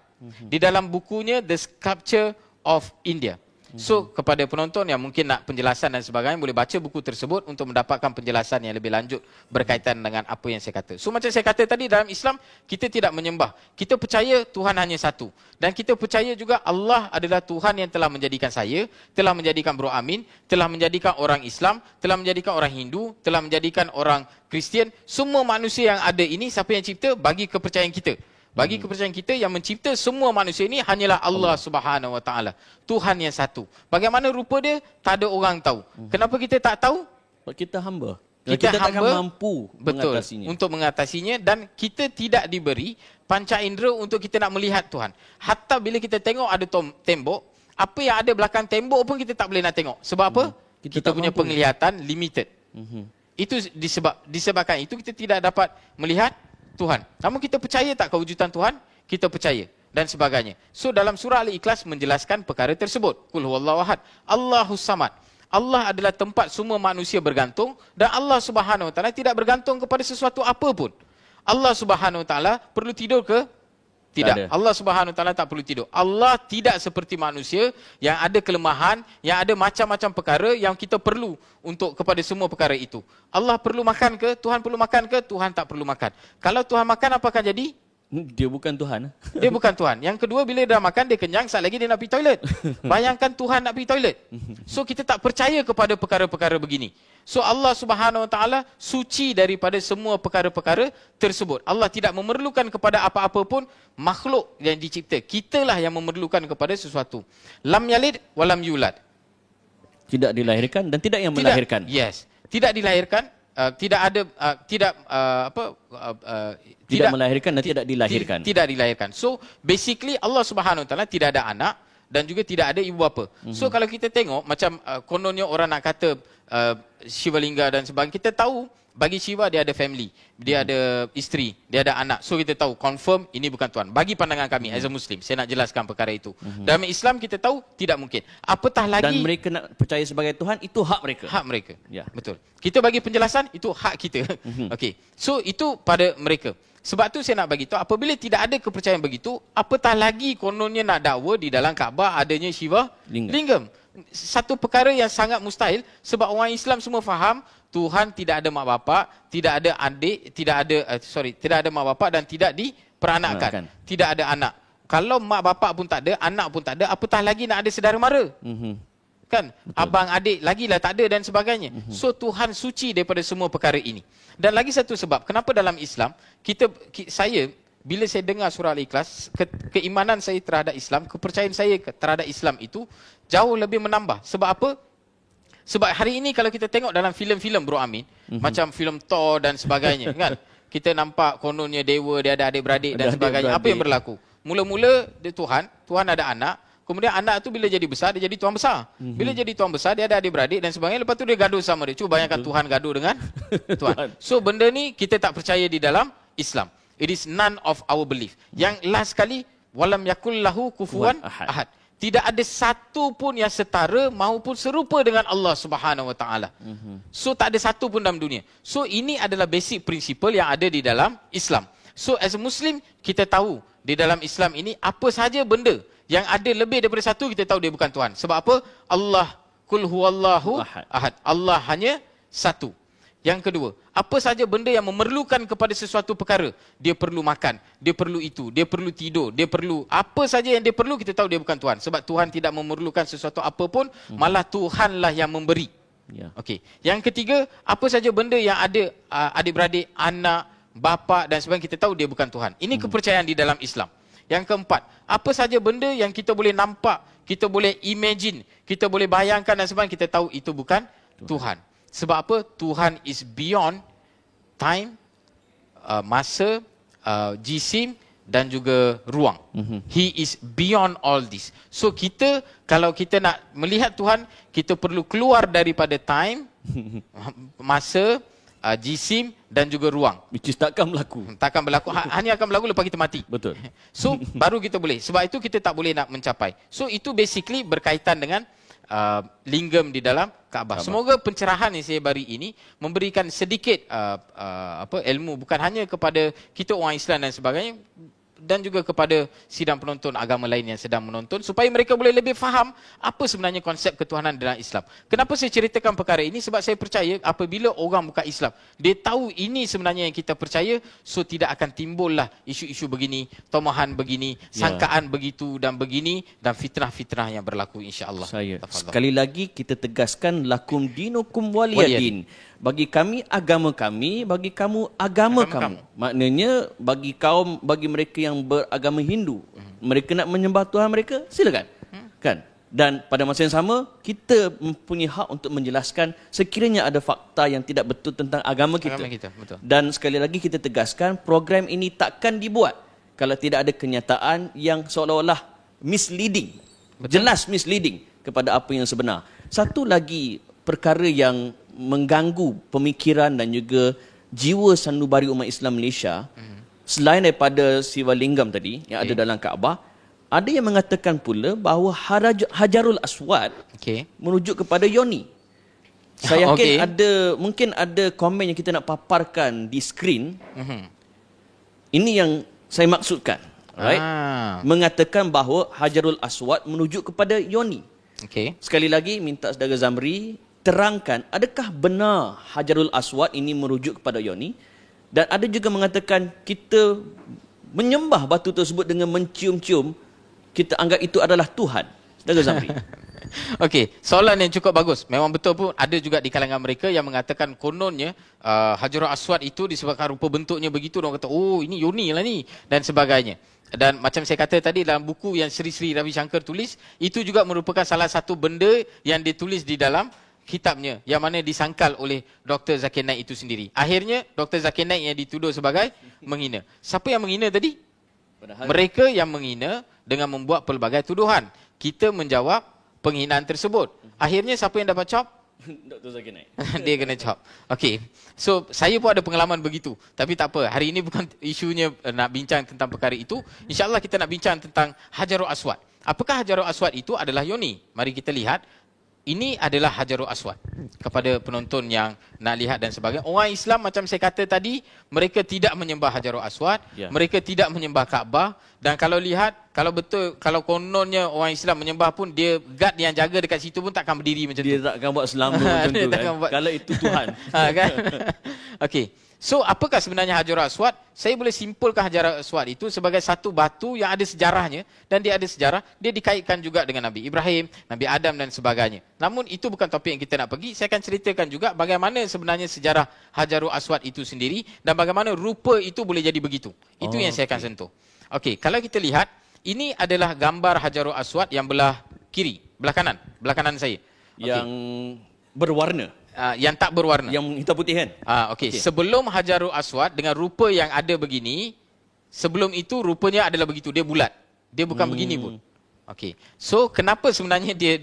di dalam bukunya The Sculpture of India. So, kepada penonton yang mungkin nak penjelasan dan sebagainya, boleh baca buku tersebut untuk mendapatkan penjelasan yang lebih lanjut berkaitan dengan apa yang saya kata. So, macam saya kata tadi, dalam Islam, kita tidak menyembah. Kita percaya Tuhan hanya satu. Dan kita percaya juga Allah adalah Tuhan yang telah menjadikan saya, telah menjadikan Bro Amin, telah menjadikan orang Islam, telah menjadikan orang Hindu, telah menjadikan orang Kristian. Semua manusia yang ada ini, siapa yang cipta? Bagi kepercayaan kita. Bagi kepercayaan kita, yang mencipta semua manusia ini hanyalah Allah Subhanahu Wa Taala. Tuhan yang satu. Bagaimana rupa dia? Tak ada orang tahu. Kenapa kita tak tahu? Kita hamba. Kita takkan hamba, mampu betul, mengatasinya. untuk mengatasinya, dan kita tidak diberi panca indera untuk kita nak melihat Tuhan. Hatta bila kita tengok ada tembok, apa yang ada belakang tembok pun kita tak boleh nak tengok. Sebab apa? Kita punya mampu. Penglihatan limited. Itu disebabkan itu kita tidak dapat melihat Tuhan. Namun kita percaya tak kewujudan Tuhan? Kita percaya dan sebagainya. So dalam surah Al-Ikhlas menjelaskan perkara tersebut. Qul huwallahu ahad, Allahus samad. Allah adalah tempat semua manusia bergantung, dan Allah Subhanahu Wa Taala tidak bergantung kepada sesuatu apa pun. Allah Subhanahu Wa Taala perlu tidur ke? Tidak. Allah Subhanahu Wa Taala tak perlu tidur. Allah tidak seperti manusia yang ada kelemahan, yang ada macam-macam perkara yang kita perlu untuk kepada semua perkara itu. Allah perlu makan ke? Tuhan perlu makan ke? Tuhan tak perlu makan. Kalau Tuhan makan, apa akan jadi? Dia bukan Tuhan. Dia bukan Tuhan. Yang kedua, bila dia makan, dia kenyang, saat lagi dia nak pergi toilet. Bayangkan Tuhan nak pergi toilet. So kita tak percaya kepada perkara-perkara begini. So Allah Subhanahu Wa Taala suci daripada semua perkara-perkara tersebut. Allah tidak memerlukan kepada apa-apa pun makhluk yang dicipta. Kitalah yang memerlukan kepada sesuatu. Lam yalid walam yulad. Tidak dilahirkan dan tidak yang melahirkan. Yes. Tidak dilahirkan, tidak ada tidak melahirkan dan tidak dilahirkan. Tidak dilahirkan. So basically Allah Subhanahu Wa Taala tidak ada anak dan juga tidak ada ibu bapa. So kalau kita tengok macam kononnya orang nak kata Shiva Lingga dan sebagainya, kita tahu bagi Shiva dia ada family, dia ada isteri, dia ada anak. So kita tahu confirm ini bukan Tuhan. Bagi pandangan kami as a Muslim, saya nak jelaskan perkara itu. Dalam Islam kita tahu tidak mungkin. Apatah lagi dan mereka nak percaya sebagai Tuhan, itu hak mereka. Hak mereka. Ya. Betul. Kita bagi penjelasan, itu hak kita. Okey. So itu pada mereka. Sebab tu saya nak bagi tahu, apabila tidak ada kepercayaan begitu, apatah lagi kononnya nak dakwa di dalam Kaabah adanya Shiva Lingam. Satu perkara yang sangat mustahil, sebab orang Islam semua faham Tuhan tidak ada mak bapak, tidak ada adik, tidak ada mak bapak dan tidak diperanakkan. Tidak ada anak. Kalau mak bapak pun tak ada, anak pun tak ada, apatah lagi nak ada saudara mara. Kan? Betul. Abang adik lagilah tak ada dan sebagainya. So Tuhan suci daripada semua perkara ini. Dan lagi satu sebab kenapa dalam Islam saya bila saya dengar surah Al-Ikhlas, keimanan saya terhadap Islam, kepercayaan saya terhadap Islam itu jauh lebih menambah. Sebab apa? Sebab hari ini kalau kita tengok dalam filem-filem Bro Amin, macam filem Thor dan sebagainya kan, kita nampak kononnya dewa, dia ada adik-beradik dan Ada sebagainya. Apa adik-beradik. yang berlaku? Mula-mula dia Tuhan ada anak, kemudian anak tu bila jadi besar, dia jadi tuan besar. Bila jadi tuan besar, dia ada adik-beradik dan sebagainya. Lepas tu dia gaduh sama dia. Cuba bayangkan Tuhan gaduh dengan Tuhan. So benda ni kita tak percaya di dalam Islam. It is none of our belief. Yang last kali, walam yakul lahu kufuwan ahad. Tidak ada satu pun yang setara maupun serupa dengan Allah Subhanahu Wa Taala. So tak ada satu pun dalam dunia. So ini adalah basic principle yang ada di dalam Islam. So as a Muslim, kita tahu di dalam Islam ini apa saja benda yang ada lebih daripada satu, kita tahu dia bukan Tuhan. Sebab apa? Allah, kul huwallahu ahad. Allah hanya satu. Yang kedua, apa saja benda yang memerlukan kepada sesuatu perkara, dia perlu makan, dia perlu itu, dia perlu tidur, dia perlu apa saja yang dia perlu, kita tahu dia bukan Tuhan. Sebab Tuhan tidak memerlukan sesuatu apa pun, malah Tuhanlah yang memberi. Ya. Okey. Yang ketiga, apa saja benda yang ada adik-beradik, anak, bapa dan sebagainya, kita tahu dia bukan Tuhan. Ini kepercayaan di dalam Islam. Yang keempat, apa saja benda yang kita boleh nampak, kita boleh imagine, kita boleh bayangkan dan sebagainya, kita tahu itu bukan Tuhan. Sebab apa? Tuhan is beyond time, masa, jisim dan juga ruang. He is beyond all this. So kita, kalau kita nak melihat Tuhan, kita perlu keluar daripada time, masa, jisim dan juga ruang. Which is takkan berlaku. Takkan berlaku, hanya akan berlaku lepas kita mati. Betul. So baru kita boleh. Sebab itu kita tak boleh nak mencapai. So itu basically berkaitan dengan linggam di dalam Kaabah. Semoga pencerahan yang saya beri ini memberikan sedikit ilmu, bukan hanya kepada kita orang Islam dan sebagainya, dan juga kepada sidang penonton agama lain yang sedang menonton, supaya mereka boleh lebih faham apa sebenarnya konsep ketuhanan dalam Islam. Kenapa saya ceritakan perkara ini? Sebab saya percaya apabila orang bukan Islam, dia tahu ini sebenarnya yang kita percaya, so tidak akan timbullah isu-isu begini, tomahan begini, sangkaan begitu dan begini, dan fitnah-fitnah yang berlaku, insya-Allah. Sekali lagi kita tegaskan, lakum dinukum waliyadin. Bagi kami agama kami, bagi kamu agama kamu. Maknanya bagi mereka yang beragama Hindu, mereka nak menyembah Tuhan mereka, silakan. Kan? Dan pada masa yang sama, kita mempunyai hak untuk menjelaskan sekiranya ada fakta yang tidak betul tentang agama kita. Betul. Dan sekali lagi kita tegaskan, program ini takkan dibuat kalau tidak ada kenyataan yang seolah-olah misleading. Jelas misleading kepada apa yang sebenar. Satu lagi perkara yang mengganggu pemikiran dan juga jiwa sanubari umat Islam Malaysia, selain daripada Sivalingam tadi yang ada dalam Kaabah, ada yang mengatakan pula bahawa Hajarul Aswad merujuk kepada yoni. Saya yakin mungkin ada komen yang kita nak paparkan di skrin. Ini yang saya maksudkan, right? Mengatakan bahawa Hajarul Aswad merujuk kepada yoni. Sekali lagi minta saudara Zamri terangkan, adakah benar Hajarul Aswad ini merujuk kepada yoni? Dan ada juga mengatakan kita menyembah batu tersebut dengan mencium-cium, kita anggap itu adalah Tuhan. Saudara Zamri. Okey, soalan yang cukup bagus. Memang betul pun ada juga di kalangan mereka yang mengatakan kononnya Hajarul Aswad itu disebabkan rupa bentuknya begitu, orang kata oh ini yoni lah ni dan sebagainya. Dan macam saya kata tadi, dalam buku yang Sri Ravi Shankar tulis, itu juga merupakan salah satu benda yang ditulis di dalam kitabnya, yang mana disangkal oleh Dr. Zakir Naik itu sendiri. Akhirnya Dr. Zakir Naik yang dituduh sebagai menghina. Siapa yang menghina tadi? Mereka yang menghina dengan membuat pelbagai tuduhan. Kita menjawab penghinaan tersebut. Akhirnya siapa yang dapat cop? Dr. Zakir Naik. Dia kena cop. Okey. So saya pun ada pengalaman begitu. Tapi tak apa. Hari ini bukan isunya nak bincang tentang perkara itu. InsyaAllah kita nak bincang tentang Hajarul Aswad. Apakah Hajarul Aswad itu adalah yoni? Mari kita lihat. Ini adalah Hajarul Aswad. Kepada penonton yang nak lihat dan sebagainya, orang Islam macam saya kata tadi, mereka tidak menyembah Hajarul Aswad, mereka tidak menyembah Kaabah. Dan kalau lihat, kalau betul, kalau kononnya orang Islam menyembah pun, dia guard yang jaga dekat situ pun takkan berdiri macam tu. Dia takkan buat selamba macam tu kan. Kalau itu Tuhan. Kan? Okey. So, apakah sebenarnya Hajarul Aswad? Saya boleh simpulkan Hajarul Aswad itu sebagai satu batu yang ada sejarahnya, dan dia ada sejarah, dia dikaitkan juga dengan Nabi Ibrahim, Nabi Adam dan sebagainya. Namun itu bukan topik yang kita nak pergi. Saya akan ceritakan juga bagaimana sebenarnya sejarah Hajarul Aswad itu sendiri dan bagaimana rupa itu boleh jadi begitu. Itu yang saya akan sentuh. Okey, kalau kita lihat, ini adalah gambar Hajarul Aswad yang belah kiri, belah kanan saya. Yang berwarna. Yang tak berwarna. Yang hitam putih kan? Okey. Sebelum Hajarul Aswad dengan rupa yang ada begini, sebelum itu rupanya adalah begitu, dia bulat. Dia bukan begini pun. Okey. So kenapa sebenarnya dia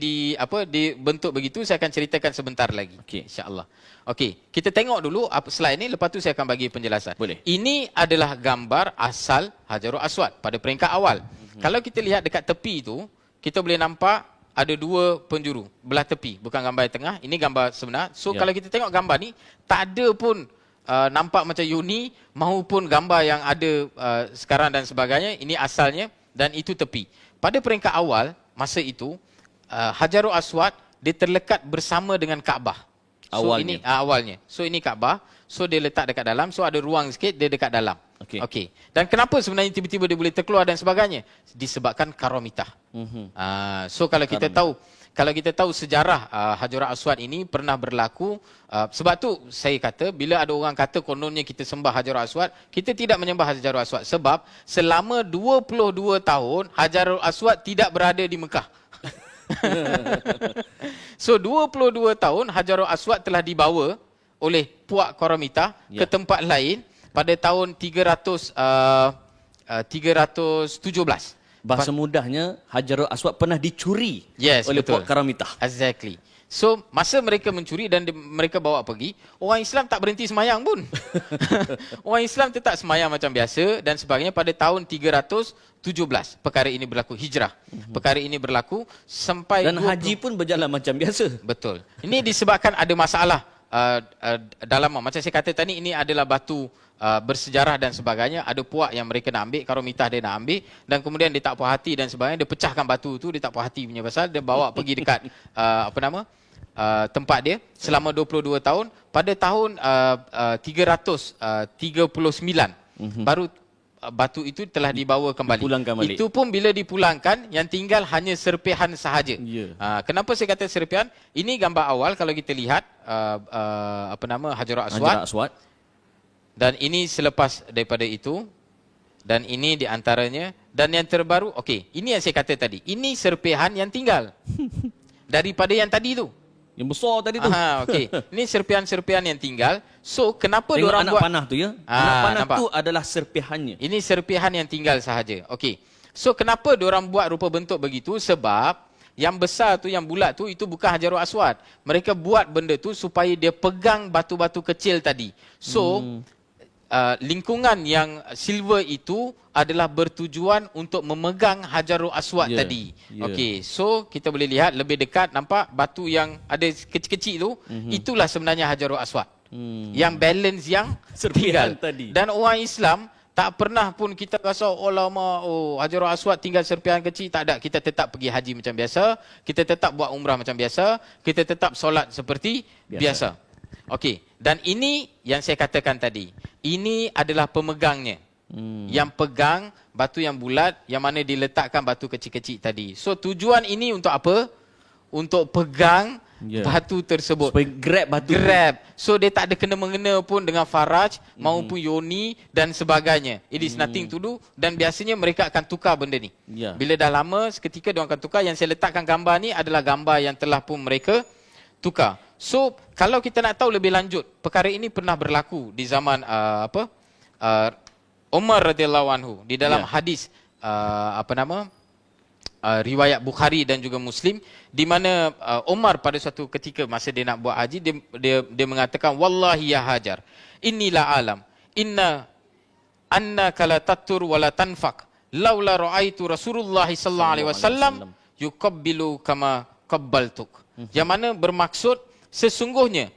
dibentuk begitu, saya akan ceritakan sebentar lagi. Okey. Insya-Allah. Okey, kita tengok dulu slide ni, lepas tu saya akan bagi penjelasan. Boleh. Ini adalah gambar asal Hajarul Aswad pada peringkat awal. Kalau kita lihat dekat tepi tu, kita boleh nampak ada dua penjuru belah tepi, bukan gambar yang tengah. Ini gambar sebenar. So kalau kita tengok gambar ni, tak ada pun nampak macam uni maupun gambar yang ada sekarang dan sebagainya. Ini asalnya dan itu tepi. Pada peringkat awal masa itu, Hajarul Aswad dia terlekat bersama dengan Kaabah. So Awalnya. ini awalnya. So ini Kaabah. So dia letak dekat dalam. So ada ruang sikit, dia dekat dalam. Okey. Dan kenapa sebenarnya tiba-tiba dia boleh terkeluar dan sebagainya? Disebabkan karamitah. So kalau kita tahu sejarah Hajarul Aswad ini pernah berlaku, sebab tu saya kata bila ada orang kata kononnya kita sembah Hajarul Aswad, kita tidak menyembah Hajarul Aswad sebab selama 22 tahun Hajarul Aswad tidak berada di Mekah. So 22 tahun Hajarul Aswad telah dibawa oleh puak Karamitah ke tempat lain pada tahun 317. Bahasa mudahnya, Hajarul Aswad pernah dicuri oleh betul. puak Karamitah. Exactly. So masa mereka mencuri dan mereka bawa pergi, orang Islam tak berhenti semayang pun. Orang Islam tetap semayang macam biasa dan sebagainya. Pada tahun 317 perkara ini berlaku, hijrah. Perkara ini berlaku sampai Dan haji pun berjalan macam biasa. Betul. Ini disebabkan ada masalah dalam, macam saya kata tadi, ini adalah batu bersejarah dan sebagainya. Ada puak yang mereka nak ambil, Karamitah dia nak ambil, dan kemudian dia tak puas hati dan sebagainya, dia pecahkan batu tu, dia tak puas hati punya pasal, dia bawa pergi dekat tempat dia selama 22 tahun. Pada tahun 339 baru batu itu telah dibawa kembali. Dipulangkan balik. Itu pun bila dipulangkan, yang tinggal hanya serpihan sahaja. Kenapa saya kata serpihan? Ini gambar awal kalau kita lihat Hajarul Aswad. Dan ini selepas daripada itu. Dan ini di antaranya. Dan yang terbaru, okey, ini yang saya kata tadi. Ini serpihan yang tinggal daripada yang tadi tu. Yang besar tadi tu. Okey. Ini serpihan-serpihan yang tinggal. So kenapa Tengok diorang anak buat panah tu ya. Anak panah nampak? tu adalah serpihannya. Ini serpihan yang tinggal sahaja. Okey. So kenapa diorang buat rupa bentuk begitu? Sebab yang besar tu, yang bulat tu, itu bukan Hajarul Aswad. Mereka buat benda tu supaya dia pegang batu-batu kecil tadi. So lingkungan yang silver itu adalah bertujuan untuk memegang Hajarul Aswad tadi. Okey, so kita boleh lihat lebih dekat, nampak batu yang ada kecil-kecil tu, itulah sebenarnya Hajarul Aswad. Yang balance yang Serpihan tinggal tadi. Dan orang Islam tak pernah pun kita rasa Hajarul Aswad tinggal serpihan kecil. Tak ada. Kita tetap pergi haji macam biasa, kita tetap buat umrah macam biasa, kita tetap solat seperti biasa. Okey, dan ini yang saya katakan tadi. Ini adalah pemegangnya. Yang pegang batu yang bulat, yang mana diletakkan batu kecil-kecil tadi. So tujuan ini untuk apa? Untuk pegang batu tersebut. Supaya grab batu. Grab. So dia tak ada kena-mengena pun dengan faraj maupun yoni dan sebagainya. It is nothing to do. Dan biasanya mereka akan tukar benda ni. Bila dah lama, seketika dia akan tukar. Yang saya letakkan gambar ni adalah gambar yang telah pun mereka tukar. So kalau kita nak tahu lebih lanjut, perkara ini pernah berlaku di zaman Umar radhiyallahu anhu di dalam hadis riwayat Bukhari dan juga Muslim, di mana Umar pada suatu ketika masa dia nak buat haji, dia mengatakan, wallahi ya Hajar, inilah alam, annaka la tatur wa la tanfaq laula ra'aitu Rasulullah sallallahu alaihi wasallam yuqabbilu kama qabbaltuk. Yang mana bermaksud sesungguhnya,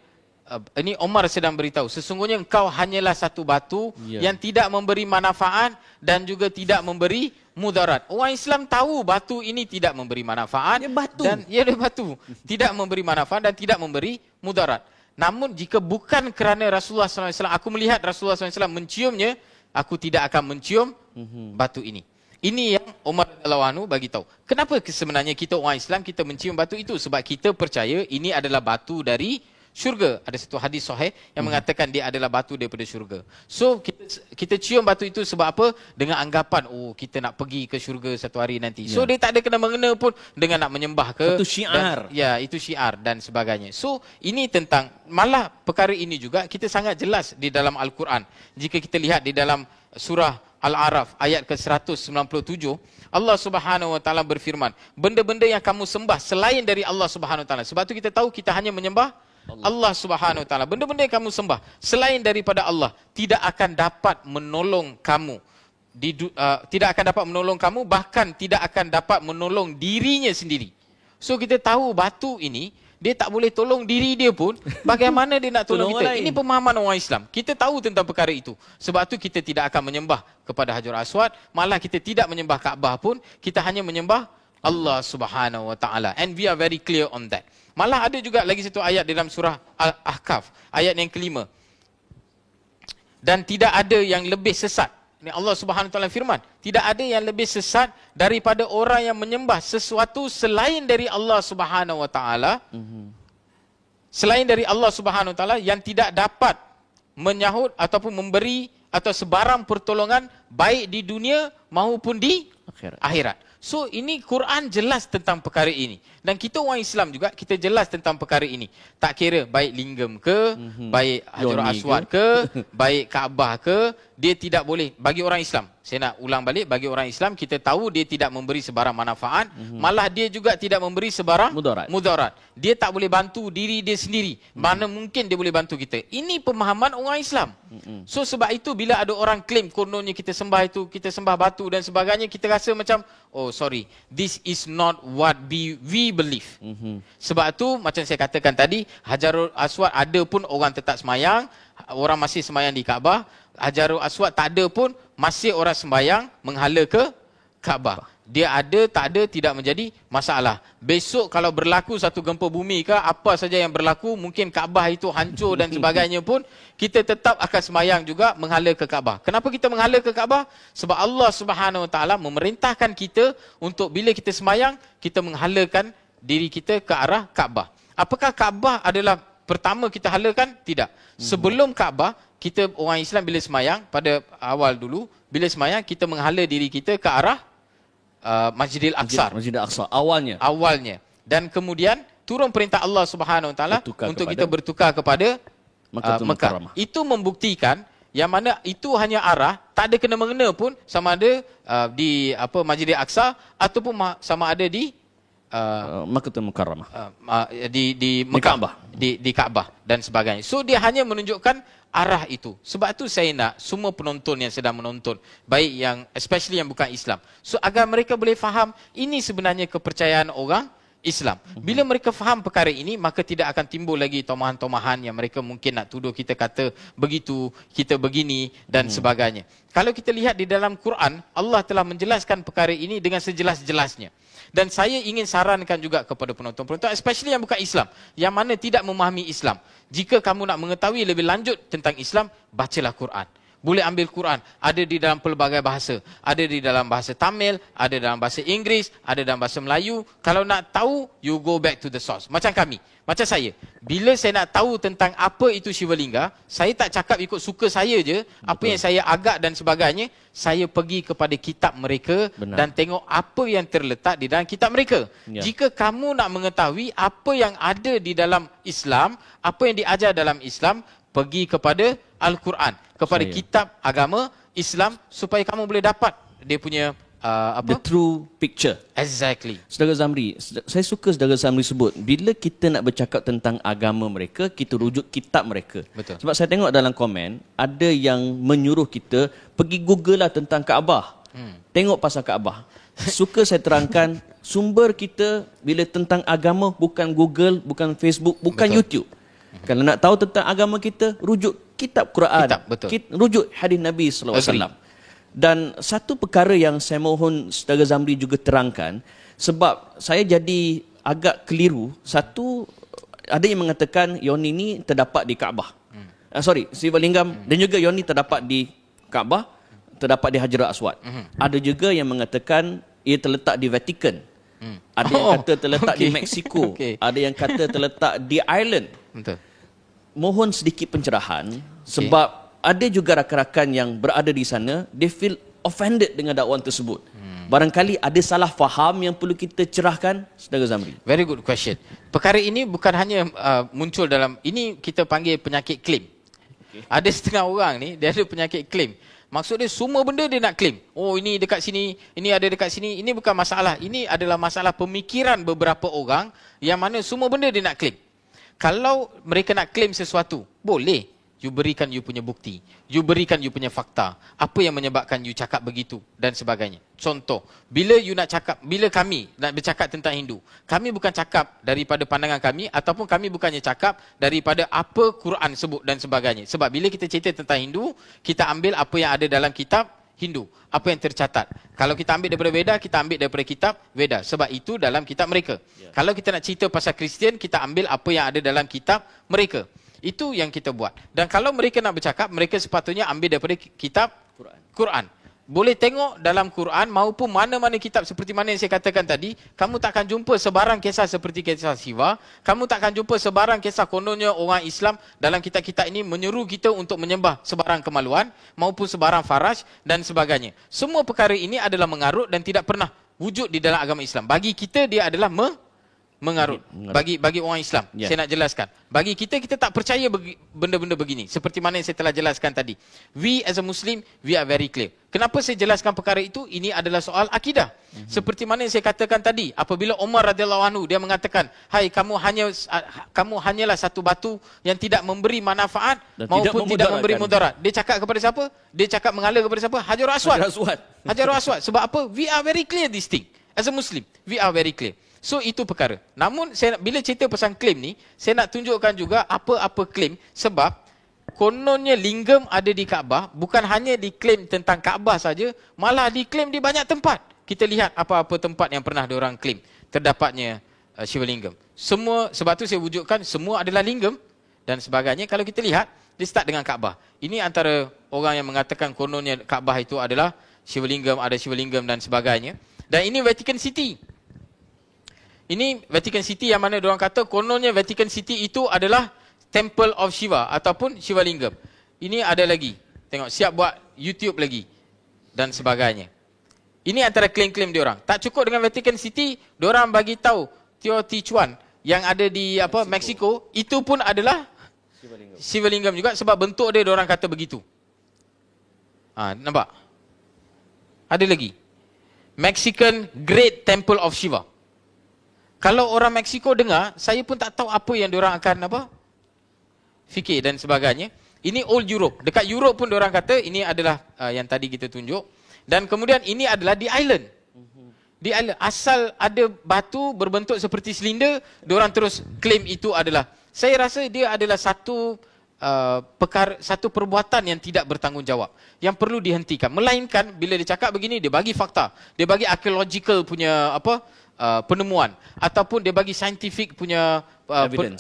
ini Umar sedang beritahu, sesungguhnya engkau hanyalah satu batu yang tidak memberi manfaat dan juga tidak memberi mudarat. Orang Islam tahu batu ini tidak memberi manfaat. Dia batu. Dan dia batu. Tidak memberi manfaat dan tidak memberi mudarat. Namun jika bukan kerana Rasulullah SAW, aku melihat Rasulullah SAW menciumnya, aku tidak akan mencium batu ini. Ini yang Umar radhiyallahu anhu bagi tahu. Kenapa sebenarnya kita orang Islam kita mencium batu itu? Sebab kita percaya ini adalah batu dari syurga. Ada satu hadis sahih yang mengatakan dia adalah batu daripada syurga. So kita cium batu itu sebab apa? Dengan anggapan kita nak pergi ke syurga satu hari nanti. So dia tak ada kena mengena pun dengan nak menyembah ke. Satu syiar. Dan, itu syiar dan sebagainya. So ini tentang, malah perkara ini juga kita sangat jelas di dalam Al-Quran. Jika kita lihat di dalam surah Al-A'raf ayat ke-197, Allah Subhanahu wa taala berfirman, benda-benda yang kamu sembah selain dari Allah Subhanahu wa taala. Sebab tu kita tahu kita hanya menyembah Allah Subhanahu wa taala. Benda-benda yang kamu sembah selain daripada Allah tidak akan dapat menolong kamu. Tidak akan dapat menolong kamu, bahkan tidak akan dapat menolong dirinya sendiri. So kita tahu batu ini dia tak boleh tolong diri dia pun, bagaimana dia nak tolong kita? Ini pemahaman orang Islam. Kita tahu tentang perkara itu. Sebab tu kita tidak akan menyembah kepada Hajar Aswad, malah kita tidak menyembah Kaabah pun, kita hanya menyembah Allah Subhanahu wa taala. And we are very clear on that. Malah ada juga lagi satu ayat dalam surah Al-Ahqaf, ayat yang ke-5. Dan tidak ada yang lebih sesat. Ini Allah Subhanahu wa taala firman, tidak ada yang lebih sesat daripada orang yang menyembah sesuatu selain dari Allah Subhanahu wa taala. Selain dari Allah Subhanahu wa taala yang tidak dapat menyahut ataupun memberi atau sebarang pertolongan baik di dunia maupun di akhirat. So ini Quran jelas tentang perkara ini. Dan kita orang Islam juga kita jelas tentang perkara ini. Tak kira baik linggam ke, baik Hajar Aswad ke, baik Kaabah ke, dia tidak boleh. Bagi orang Islam, saya nak ulang balik, bagi orang Islam kita tahu dia tidak memberi sebarang manfaat, malah dia juga tidak memberi sebarang mudarat. Dia tak boleh bantu diri dia sendiri. Mana mungkin dia boleh bantu kita. Ini pemahaman orang Islam. So sebab itu bila ada orang claim kononnya kita sembah itu, kita sembah batu dan sebagainya, kita rasa macam sorry, this is not what we believe. Sebab tu macam saya katakan tadi, Hajarul Aswad ada pun orang tetap semayang, orang masih semayang di Kaabah. Hajarul Aswad tak ada pun masih orang sembahyang menghala ke Kaabah. Dia ada, tak ada, tidak menjadi masalah. Besok kalau berlaku satu gempa bumi ke, apa saja yang berlaku, mungkin Kaabah itu hancur dan sebagainya pun, kita tetap akan sembahyang juga menghala ke Kaabah. Kenapa kita menghala ke Kaabah? Sebab Allah Subhanahu wa taala memerintahkan kita untuk bila kita sembahyang, kita menghalakan diri kita ke arah Kaabah. Apakah Kaabah adalah pertama kita halakan? Tidak. Sebelum Kaabah, kita orang Islam bila sembahyang, pada awal dulu, bila sembahyang, kita menghala diri kita ke arah Masjidil Aqsa. Masjidil Aqsa awalnya. Dan kemudian turun perintah Allah Subhanahu wa taala untuk kita bertukar kepada Mekah. Itu membuktikan yang mana itu hanya arah, tak ada kena mengena pun sama ada di Masjidil Aqsa ataupun sama ada di Makkahul Mukarramah. Di Mekah, di Kaabah dan sebagainya. So dia hanya menunjukkan arah itu. Sebab tu saya nak semua penonton yang sedang menonton, baik yang especially yang bukan Islam, so agar mereka boleh faham ini sebenarnya kepercayaan orang Islam. Bila mereka faham perkara ini, maka tidak akan timbul lagi tomahan-tomahan yang mereka mungkin nak tuduh kita kata begitu, kita begini dan sebagainya. Kalau kita lihat di dalam Quran, Allah telah menjelaskan perkara ini dengan sejelas-jelasnya. Dan saya ingin sarankan juga kepada penonton-penonton, especially yang bukan Islam, yang mana tidak memahami Islam. Jika kamu nak mengetahui lebih lanjut tentang Islam, bacalah Quran. Boleh ambil Quran, ada di dalam pelbagai bahasa. Ada di dalam bahasa Tamil, ada dalam bahasa Inggeris, ada dalam bahasa Melayu. Kalau nak tahu, you go back to the source. Macam kami, macam saya. Bila saya nak tahu tentang apa itu Shivalingga, saya tak cakap ikut suka saya je. Betul. Apa yang saya agak dan sebagainya, saya pergi kepada kitab mereka. Benar. Dan tengok apa yang terletak di dalam kitab mereka. Ya. Jika kamu nak mengetahui apa yang ada di dalam Islam, apa yang diajar dalam Islam, pergi kepada Al-Quran, kepada kitab agama Islam, supaya kamu boleh dapat dia punya the true picture. Exactly. Saudara Zamri, saya suka Saudara Zamri sebut, bila kita nak bercakap tentang agama mereka, kita rujuk kitab mereka. Betul. Sebab saya tengok dalam komen, ada yang menyuruh kita pergi Google lah tentang Kaabah. Tengok pasal Kaabah. Suka saya terangkan, sumber kita bila tentang agama bukan Google, bukan Facebook, bukan YouTube. Kalau nak tahu tentang agama kita, rujuk kitab Quran, rujuk hadis Nabi SAW. Dan satu perkara yang saya mohon Saudara Zamri juga terangkan, sebab saya jadi agak keliru. Satu, ada yang mengatakan Yoni ini terdapat di Kaabah. Shivalingam dan juga Yoni terdapat di Kaabah, terdapat di Hajar Aswad. Ada juga yang mengatakan ia terletak di Vatican. Ada yang kata terletak di Mexico. Ada yang kata terletak di Ireland. Betul. mohon sedikit pencerahan sebab ada juga rakan-rakan yang berada di sana, they feel offended dengan dakwaan tersebut. Barangkali ada salah faham yang perlu kita cerahkan, Saudara Zamri. Very good question. Perkara ini bukan hanya muncul dalam, ini kita panggil penyakit klaim. Ada setengah orang ni, dia ada penyakit klaim. Maksud dia semua benda dia nak klaim. Oh, ini dekat sini, ini ada dekat sini. Ini bukan masalah. Ini adalah masalah pemikiran beberapa orang yang mana semua benda dia nak klaim. Kalau mereka nak klaim sesuatu, boleh. You berikan you punya bukti. You berikan you punya fakta. Apa yang menyebabkan you cakap begitu dan sebagainya. Contoh, bila kami nak bercakap tentang Hindu, kami bukan cakap daripada pandangan kami ataupun kami bukannya cakap daripada apa Quran sebut dan sebagainya. Sebab bila kita cerita tentang Hindu, kita ambil apa yang ada dalam kitab Hindu, apa yang tercatat. Kalau kita ambil daripada Veda, kita ambil daripada kitab Veda. Sebab itu dalam kitab mereka. Kalau kita nak cerita pasal Kristian, kita ambil apa yang ada dalam kitab mereka. Itu yang kita buat. Dan kalau mereka nak bercakap, mereka sepatutnya ambil daripada kitab Quran. Boleh tengok dalam Quran maupun mana-mana kitab seperti mana yang saya katakan tadi, kamu takkan jumpa sebarang kisah seperti kisah Siva, kamu takkan jumpa sebarang kisah kononnya orang Islam dalam kitab-kitab ini menyeru kita untuk menyembah sebarang kemaluan maupun sebarang faraj dan sebagainya. Semua perkara ini adalah mengarut dan tidak pernah wujud di dalam agama Islam. Bagi kita dia adalah mengarut. Bagi orang Islam, saya nak jelaskan. Bagi kita tak percaya benda-benda begini. Seperti mana yang saya telah jelaskan tadi. We as a Muslim, we are very clear. Kenapa saya jelaskan perkara itu? Ini adalah soal akidah. Seperti mana yang saya katakan tadi. Apabila Umar radhiyallahu anhu, dia mengatakan, hai, kamu hanyalah satu batu yang tidak memberi manfaat dan maupun tidak memberi mudarat. Dia cakap kepada siapa? Dia cakap mengalah kepada siapa? Hajarul Aswad. Hajarul Aswad. Sebab apa? We are very clear this thing. As a Muslim, we are very clear. So itu perkara. Namun bila cerita pasal klaim ni, saya nak tunjukkan juga apa-apa klaim sebab kononnya lingam ada di Kaabah, bukan hanya diklaim tentang Kaabah saja, malah diklaim di banyak tempat. Kita lihat apa-apa tempat yang pernah diorang klaim terdapatnya Shiva Lingam. Semua, sebab tu saya wujudkan semua adalah lingam dan sebagainya. Kalau kita lihat, dia start dengan Kaabah. Ini antara orang yang mengatakan kononnya Kaabah itu adalah Shiva Lingam, ada Shiva Lingam dan sebagainya. Dan ini Vatican City. Ini Vatican City yang mana diorang kata kononnya Vatican City itu adalah Temple of Shiva ataupun Shiva Lingam. Ini ada lagi. Tengok, siap buat YouTube lagi dan sebagainya. Ini antara klaim-klaim diorang. Tak cukup dengan Vatican City, diorang bagi tahu Teotihuacan yang ada di Mexico itu pun adalah Shiva Lingam juga sebab bentuk dia diorang kata begitu. Nampak? Ada lagi. Mexican Great Temple of Shiva. Kalau orang Mexico dengar, saya pun tak tahu apa yang diorang akan fikir dan sebagainya. Ini Old Europe. Dekat Europe pun diorang kata ini adalah yang tadi kita tunjuk. Dan kemudian ini adalah di island. Di island. Asal ada batu berbentuk seperti silinder, diorang terus claim itu adalah. Saya rasa dia adalah satu perbuatan yang tidak bertanggungjawab. Yang perlu dihentikan. Melainkan bila dia cakap begini, dia bagi fakta. Dia bagi archaeological punya penemuan ataupun dia bagi scientific punya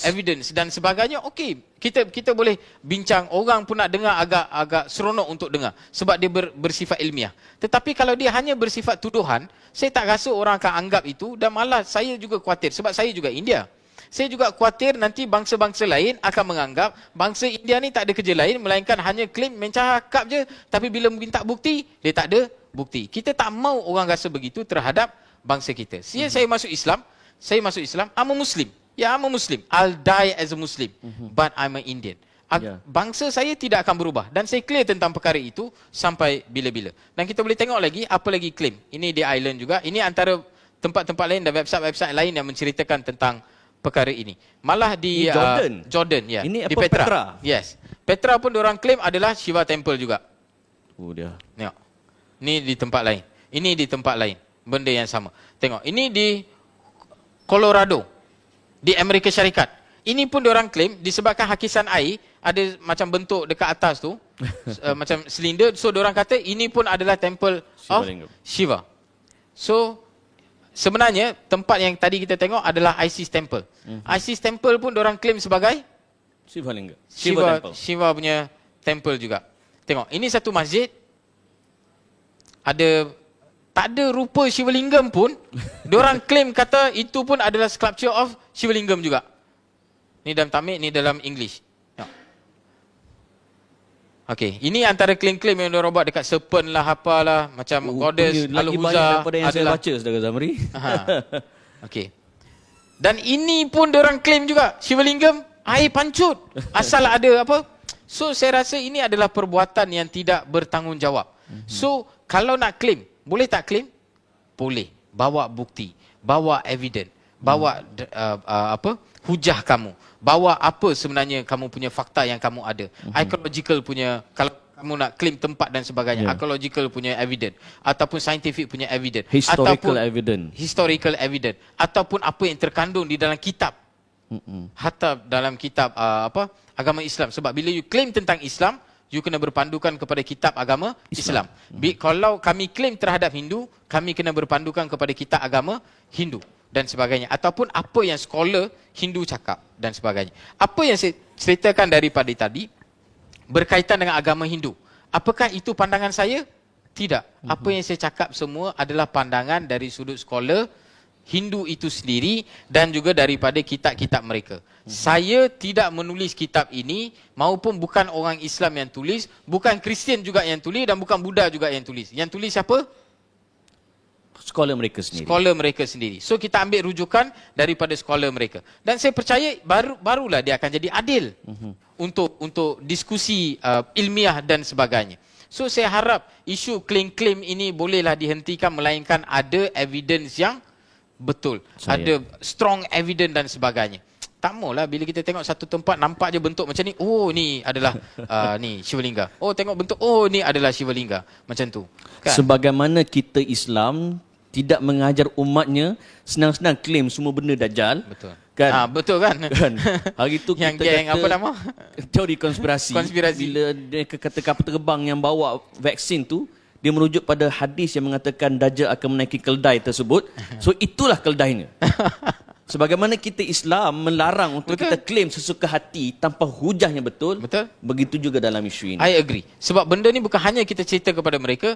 evidence dan sebagainya. Okey, kita boleh bincang, orang pun nak dengar agak seronok untuk dengar sebab dia bersifat ilmiah. Tetapi kalau dia hanya bersifat tuduhan, saya tak rasa orang akan anggap itu dan malah saya juga khawatir sebab saya juga India. Saya juga khawatir nanti bangsa-bangsa lain akan menganggap bangsa India ni tak ada kerja lain melainkan hanya klaim mencakap je tapi bila minta bukti, dia tak ada bukti. Kita tak mau orang rasa begitu terhadap bangsa kita. Saya masuk Islam, I'm a Muslim. I'm a Muslim. I'll die as a Muslim. But I'm an Indian. Bangsa saya tidak akan berubah. Dan saya clear tentang perkara itu sampai bila-bila. Dan kita boleh tengok lagi, apa lagi claim. Ini di island juga. Ini antara tempat-tempat lain dan website-website lain yang menceritakan tentang perkara ini. Malah di Jordan. Ya. Ini di apa, Petra? Yes. Petra pun diorang claim adalah Shiva Temple juga. Dia. Tengok. Ini di tempat lain. Ini di tempat lain. Benda yang sama. Tengok, ini di Colorado, di Amerika Syarikat. Ini pun diorang claim disebabkan hakisan air ada macam bentuk dekat atas tu, macam silinder. So diorang kata ini pun adalah temple of Shiva. So sebenarnya tempat yang tadi kita tengok adalah Isis Temple. Isis Temple pun diorang claim sebagai Shiva Lingam. Shiva punya temple juga. Tengok, ini satu masjid. Tak ada rupa Shiva Lingam pun, diorang claim kata itu pun adalah sculpture of Shiva Lingam juga. Ni dalam Tamil, ni dalam English. Okey, ini antara klaim-klaim yang diorang buat dekat Serpent lah, apalah, macam Goddess lagi banyak Al-Huza daripada yang saya adalah baca, Saudara Zamri. Okey. Dan ini pun diorang klaim juga, Shivalingam air pancut. Asal ada apa? So saya rasa ini adalah perbuatan yang tidak bertanggungjawab. So kalau nak klaim, boleh tak klaim? Boleh. Bawa bukti, bawa evidence, bawa hujah kamu. Bawa apa sebenarnya kamu punya fakta yang kamu ada. Archaeological punya, kalau kamu nak claim tempat dan sebagainya, archaeological punya evidence ataupun scientific punya evidence, Historical ataupun evidence. Historical evidence ataupun apa yang terkandung di dalam kitab. Hatta dalam kitab agama Islam. Sebab bila you claim tentang Islam, you kena berpandukan kepada kitab agama Islam. Kalau kami claim terhadap Hindu, kami kena berpandukan kepada kitab agama Hindu dan sebagainya, ataupun apa yang scholar Hindu cakap dan sebagainya. Apa yang saya ceritakan daripada tadi berkaitan dengan agama Hindu, apakah itu pandangan saya? Tidak. Apa yang saya cakap semua adalah pandangan dari sudut scholar Hindu itu sendiri dan juga daripada kitab-kitab mereka. Saya tidak menulis kitab ini, maupun bukan orang Islam yang tulis, bukan Kristian juga yang tulis, dan bukan Buddha juga yang tulis. Yang tulis siapa? Scholar mereka sendiri. Scholar mereka sendiri. So kita ambil rujukan daripada scholar mereka. Dan saya percaya barulah dia akan jadi adil untuk diskusi ilmiah dan sebagainya. So saya harap isu klaim-klaim ini bolehlah dihentikan, melainkan ada evidence yang betul. Ada strong evidence dan sebagainya. Tak maulah bila kita tengok satu tempat nampak je bentuk macam ni, oh ni adalah ni Shivalingga. Oh tengok bentuk, oh ni adalah Shivalingga. Macam tu. Kan? Sebagaimana kita Islam tidak mengajar umatnya senang-senang claim semua benda Dajjal. Betul. Kan? Betul kan? Kan? Hari tu yang kita geng kata apa nama? Teori konspirasi. Bila dia kata kapal terbang yang bawa vaksin tu, dia merujuk pada hadis yang mengatakan Dajjal akan menaiki keldai tersebut. So itulah keldainya. Sebagaimana kita Islam melarang untuk kita claim sesuka hati tanpa hujah yang betul. Betul. Begitu juga dalam isu ini. I agree. Sebab benda ni bukan hanya kita cerita kepada mereka,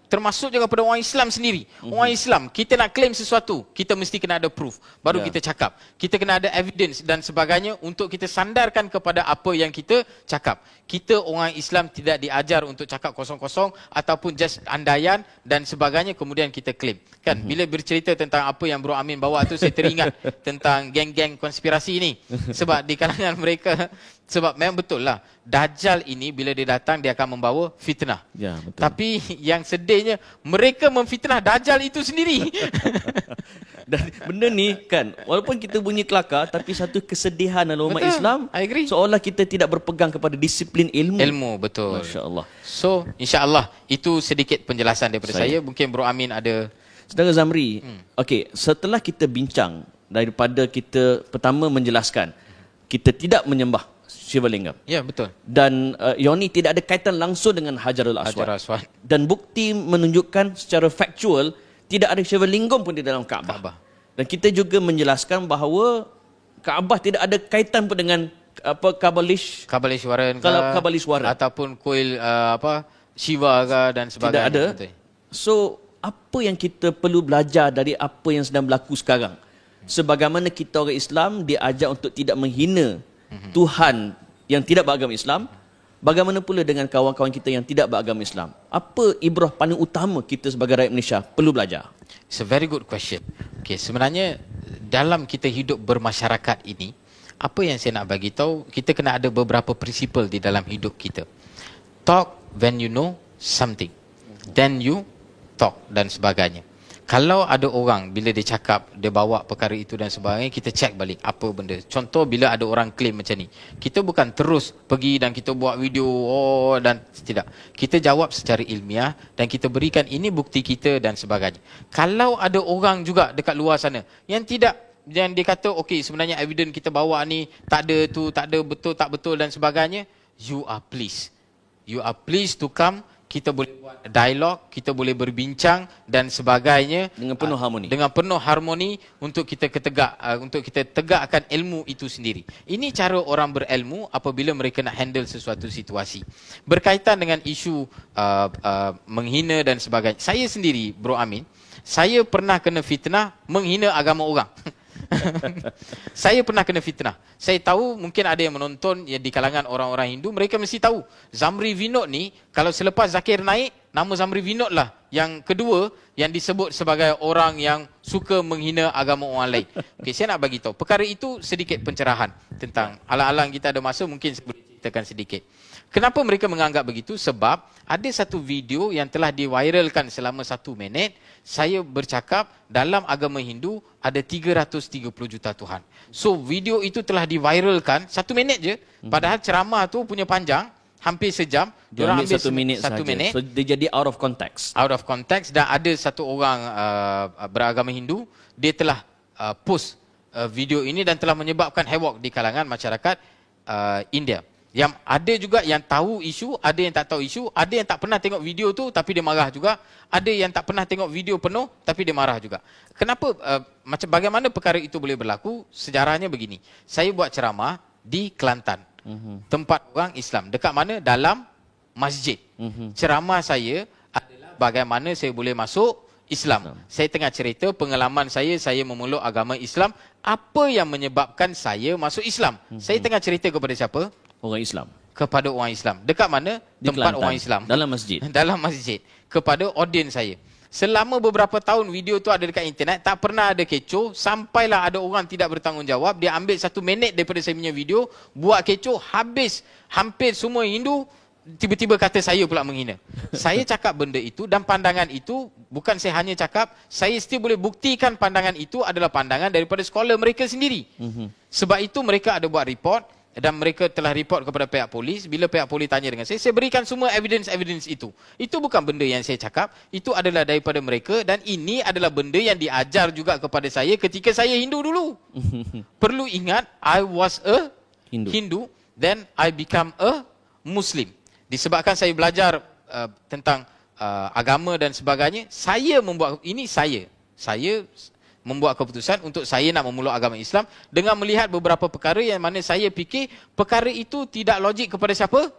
termasuk juga kepada orang Islam sendiri. Orang Islam, kita nak claim sesuatu, kita mesti kena ada proof. Baru kita cakap. Kita kena ada evidence dan sebagainya untuk kita sandarkan kepada apa yang kita cakap. Kita orang Islam tidak diajar untuk cakap kosong-kosong ataupun just andaian dan sebagainya kemudian kita claim. Kan? Bila bercerita tentang apa yang Bro Amin bawa tu, saya teringat tentang geng-geng konspirasi ni. Sebab di kalangan mereka, sebab memang betul lah, Dajjal ini bila dia datang dia akan membawa fitnah. Ya, betul. Tapi yang sedihnya mereka memfitnah Dajjal itu sendiri. Dan benda ni kan, walaupun kita bunyi kelakar, tapi satu kesedihan dalam umat Betul, Islam, I agree. seolah kita tidak berpegang kepada disiplin ilmu. Ilmu, betul. Masya Allah. So, insya-Allah itu sedikit penjelasan daripada saya. Mungkin Bro Amin ada. Saudara Zamri, okey, setelah kita bincang daripada kita pertama menjelaskan kita tidak menyembah Shivalingam. Ya, betul. Dan Yoni tidak ada kaitan langsung dengan Hajarul Aswad. Hajar Aswad. Dan bukti menunjukkan secara faktual tidak ada Shivalingam pun di dalam Kaabah. Dan kita juga menjelaskan bahawa Kaabah tidak ada kaitan pun dengan Kabalishwaran ke, Kabalishwaran ataupun kuil Shiva ke dan sebagainya. tidak ada. Betul. So apa yang kita perlu belajar dari apa yang sedang berlaku sekarang? Sebagaimana kita orang Islam diajar untuk tidak menghina Tuhan yang tidak beragama Islam, bagaimana pula dengan kawan-kawan kita yang tidak beragama Islam? Apa ibrah paling utama kita sebagai rakyat Malaysia perlu belajar? It's a very good question. Okay, sebenarnya dalam kita hidup bermasyarakat ini, apa yang saya nak bagi tahu, kita kena ada beberapa prinsipal di dalam hidup kita. Talk when you know something, then you talk dan sebagainya. Kalau ada orang bila dia cakap, dia bawa perkara itu dan sebagainya, kita cek balik apa benda. Contoh bila ada orang claim macam ni, kita bukan terus pergi dan kita buat video dan tidak. Kita jawab secara ilmiah dan kita berikan ini bukti kita dan sebagainya. Kalau ada orang juga dekat luar sana yang tidak, yang dia kata okey sebenarnya evidence kita bawa ni tak ada tu, tak ada betul tak betul dan sebagainya, you are pleased to come. Kita boleh buat dialog, kita boleh berbincang dan sebagainya Dengan penuh harmoni. Dengan penuh harmoni untuk kita untuk kita tegakkan ilmu itu sendiri. Ini cara orang berilmu apabila mereka nak handle sesuatu situasi. Berkaitan dengan isu menghina dan sebagainya. Saya sendiri, Bro Amin, saya pernah kena fitnah menghina agama orang. Saya pernah kena fitnah. Saya tahu mungkin ada yang menonton ya, di kalangan orang-orang Hindu, mereka mesti tahu Zamri Vinod ni kalau selepas Zakir naik, nama Zamri Vinod lah yang kedua yang disebut sebagai orang yang suka menghina agama orang lain. Okey, saya nak bagi tahu. Perkara itu sedikit pencerahan tentang alang-alang kita ada masa mungkin saya boleh ceritakan sedikit. Kenapa mereka menganggap begitu? Sebab ada satu video yang telah diviralkan selama 1 minit. Saya bercakap dalam agama Hindu ada 330 juta Tuhan. So video itu telah diviralkan 1 minit je. Padahal ceramah tu punya panjang hampir sejam. Dia ambil 1 minit satu saja. minit. So dia jadi out of context. Out of context. Dan ada satu orang beragama Hindu, dia telah post video ini dan telah menyebabkan havoc di kalangan masyarakat India. Yang ada juga yang tahu isu, ada yang tak tahu isu, ada yang tak pernah tengok video tu tapi dia marah juga, ada yang tak pernah tengok video penuh tapi dia marah juga. Kenapa macam bagaimana perkara itu boleh berlaku? Sejarahnya begini. Saya buat ceramah di Kelantan. Tempat orang Islam. Dekat mana? Dalam masjid. Ceramah saya adalah bagaimana saya boleh masuk Islam. Saya tengah cerita pengalaman saya memeluk agama Islam, apa yang menyebabkan saya masuk Islam. Saya tengah cerita kepada siapa? Orang Islam. Kepada orang Islam. Dekat mana? Di Tempat Kelantan, orang Islam. dalam masjid. Dalam masjid. Kepada audiens saya. Selama beberapa tahun video tu ada dekat internet, tak pernah ada kecoh, sampailah ada orang tidak bertanggungjawab, dia ambil 1 minit daripada saya punya video, buat kecoh, habis hampir semua Hindu tiba-tiba kata saya pula menghina. Saya cakap benda itu dan pandangan itu, bukan saya hanya cakap, saya still boleh buktikan pandangan itu adalah pandangan daripada scholar mereka sendiri. Sebab itu mereka ada buat report dan mereka telah report kepada pihak polis. Bila pihak polis tanya dengan saya berikan semua evidence itu. Itu bukan benda yang saya cakap, itu adalah daripada mereka dan ini adalah benda yang diajar juga kepada saya ketika saya Hindu dulu. Perlu ingat, I was a Hindu, then I become a Muslim. Disebabkan saya belajar tentang agama dan sebagainya, saya membuat ini saya membuat keputusan untuk saya nak memeluk agama Islam dengan melihat beberapa perkara yang mana saya fikir perkara itu tidak logik kepada siapa?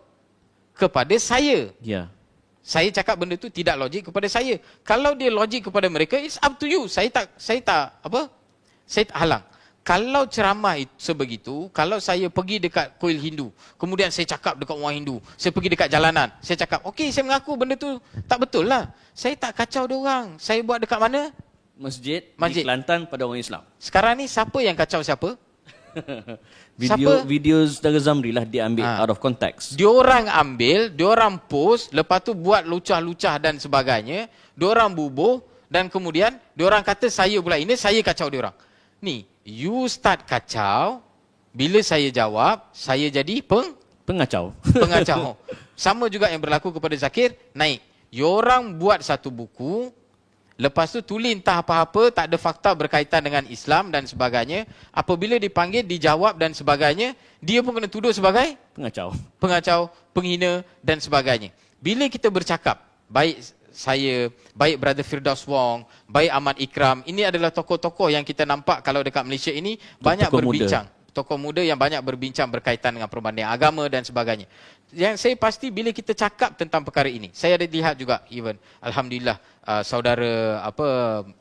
Kepada saya. Ya. Saya cakap benda itu tidak logik kepada saya. Kalau dia logik kepada mereka, it's up to you. Saya tak halang. Kalau ceramah itu sebegitu, kalau saya pergi dekat kuil Hindu, kemudian saya cakap dekat orang Hindu, saya pergi dekat jalanan, saya cakap, okey, saya mengaku benda tu tak betul lah. Saya tak kacau dia orang. Saya buat dekat mana? Masjid Masjid di Kelantan pada orang Islam. Sekarang ni siapa yang kacau siapa? Video saudara Zamri lah dia ambil out of context. Diorang ambil, diorang post, lepas tu buat lucah-lucah dan sebagainya, diorang bubuh dan kemudian diorang kata saya pula ini, saya kacau diorang. Ni, you start kacau, bila saya jawab, saya jadi Pengacau. pengacau. Sama juga yang berlaku kepada Zakir, naik. Diorang buat satu buku, lepas tu tulis entah apa-apa, tak ada fakta berkaitan dengan Islam dan sebagainya. Apabila dipanggil, dijawab dan sebagainya, dia pun kena tuduh sebagai pengacau, penghina dan sebagainya. Bila kita bercakap, baik saya, baik Brother Firdaus Wong, baik Ahmad Ikram, ini adalah tokoh-tokoh yang kita nampak kalau dekat Malaysia ini banyak berbincang. Tokoh muda yang banyak berbincang berkaitan dengan perbandingan agama dan sebagainya. Yang saya pasti bila kita cakap tentang perkara ini, saya ada lihat juga even alhamdulillah saudara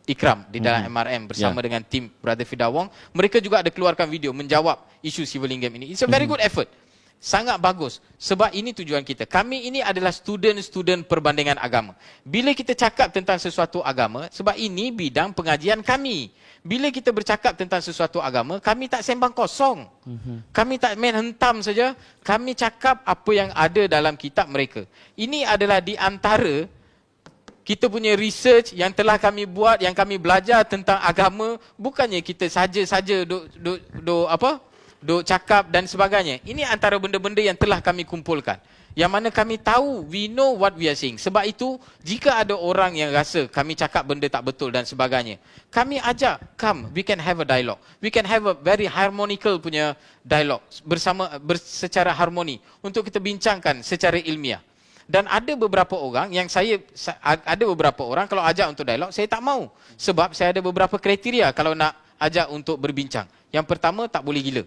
Ikram di dalam MRM bersama dengan tim Brother Firdaus Wong, mereka juga ada keluarkan video menjawab isu Sivalingam ini. It's a very good effort. Sangat bagus. Sebab ini tujuan kita. Kami ini adalah student-student perbandingan agama. Bila kita cakap tentang sesuatu agama, sebab ini bidang pengajian kami. Bila kita bercakap tentang sesuatu agama, kami tak sembang kosong. Kami tak main hentam saja. Kami cakap apa yang ada dalam kitab mereka. Ini adalah di antara kita punya research yang telah kami buat, yang kami belajar tentang agama. Bukannya kita saja-saja duk cakap dan sebagainya. Ini antara benda-benda yang telah kami kumpulkan. Yang mana kami tahu, we know what we are saying. Sebab itu, jika ada orang yang rasa kami cakap benda tak betul dan sebagainya, kami ajak, come, we can have a dialogue. We can have a very harmonical punya dialogue secara harmoni untuk kita bincangkan secara ilmiah. Dan ada beberapa orang yang kalau ajak untuk dialog, saya tak mau. Sebab saya ada beberapa kriteria kalau nak ajak untuk berbincang. Yang pertama, tak boleh gila.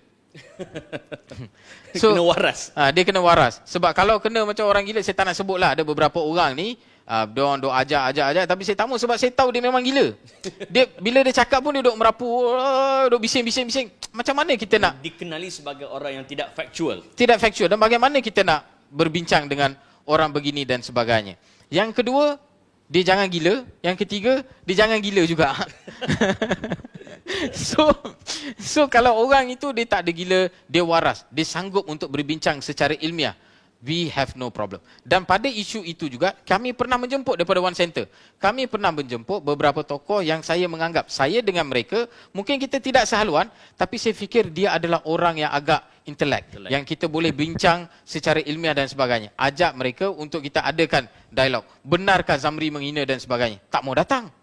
Kena waras. Dia kena waras. Sebab kalau kena macam orang gila, saya tak nak sebut lah. Ada beberapa orang ni, Dia orang duk ajak, tapi saya tak mau sebab saya tahu dia memang gila. Dia bila dia cakap pun dia duk merapu, duk bising. Macam mana kita nak Dikenali sebagai orang yang tidak factual. tidak factual, dan bagaimana kita nak berbincang dengan orang begini dan sebagainya. Yang kedua, dia jangan gila. Yang ketiga, dia jangan gila juga. So kalau orang itu dia tak ada gila, dia waras, dia sanggup untuk berbincang secara ilmiah, we have no problem. Dan pada isu itu juga, kami pernah menjemput daripada One Center. Kami pernah menjemput beberapa tokoh yang saya menganggap, saya dengan mereka, mungkin kita tidak sehaluan, tapi saya fikir dia adalah orang yang agak intelek, yang kita boleh bincang secara ilmiah dan sebagainya. Ajak mereka untuk kita adakan dialog. Benarkah Zamri menghina dan sebagainya? Tak mau datang.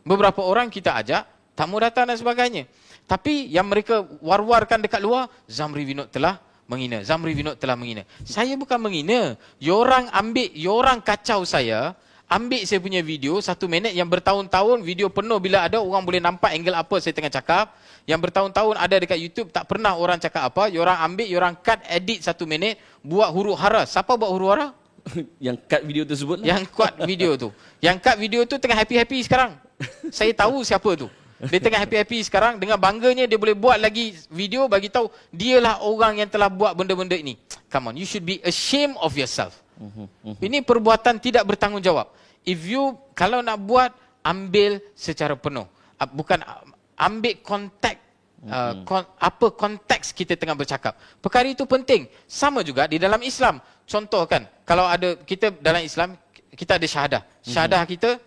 Beberapa orang kita ajak, tak mau datang dan sebagainya. Tapi yang mereka war-warkan dekat luar, Zamri Vinod telah menghina. Zamri Vinod telah menghina. Saya bukan menghina. Yorang kacau saya, ambil saya punya video 1 minit yang bertahun-tahun, video penuh bila ada orang boleh nampak angle apa saya tengah cakap. Yang bertahun-tahun ada dekat YouTube, tak pernah orang cakap apa. Yorang ambil, yorang cut, edit 1 minit, buat huru hara. Siapa buat huru hara? Yang cut video tersebut lah. Yang cut video tu. Yang cut video tu tengah happy-happy sekarang. Saya tahu siapa tu. Dia tengah happy-happy sekarang, dengan bangganya dia boleh buat lagi video bagi tahu dialah orang yang telah buat benda-benda ini. Come on, you should be ashamed of yourself. Ini perbuatan tidak bertanggungjawab. Kalau nak buat, ambil secara penuh. Bukan ambil konteks apa konteks kita tengah bercakap. Perkara itu penting. Sama juga di dalam Islam. Contoh kan, kalau ada kita dalam Islam, kita ada syahadah. Syahadah kita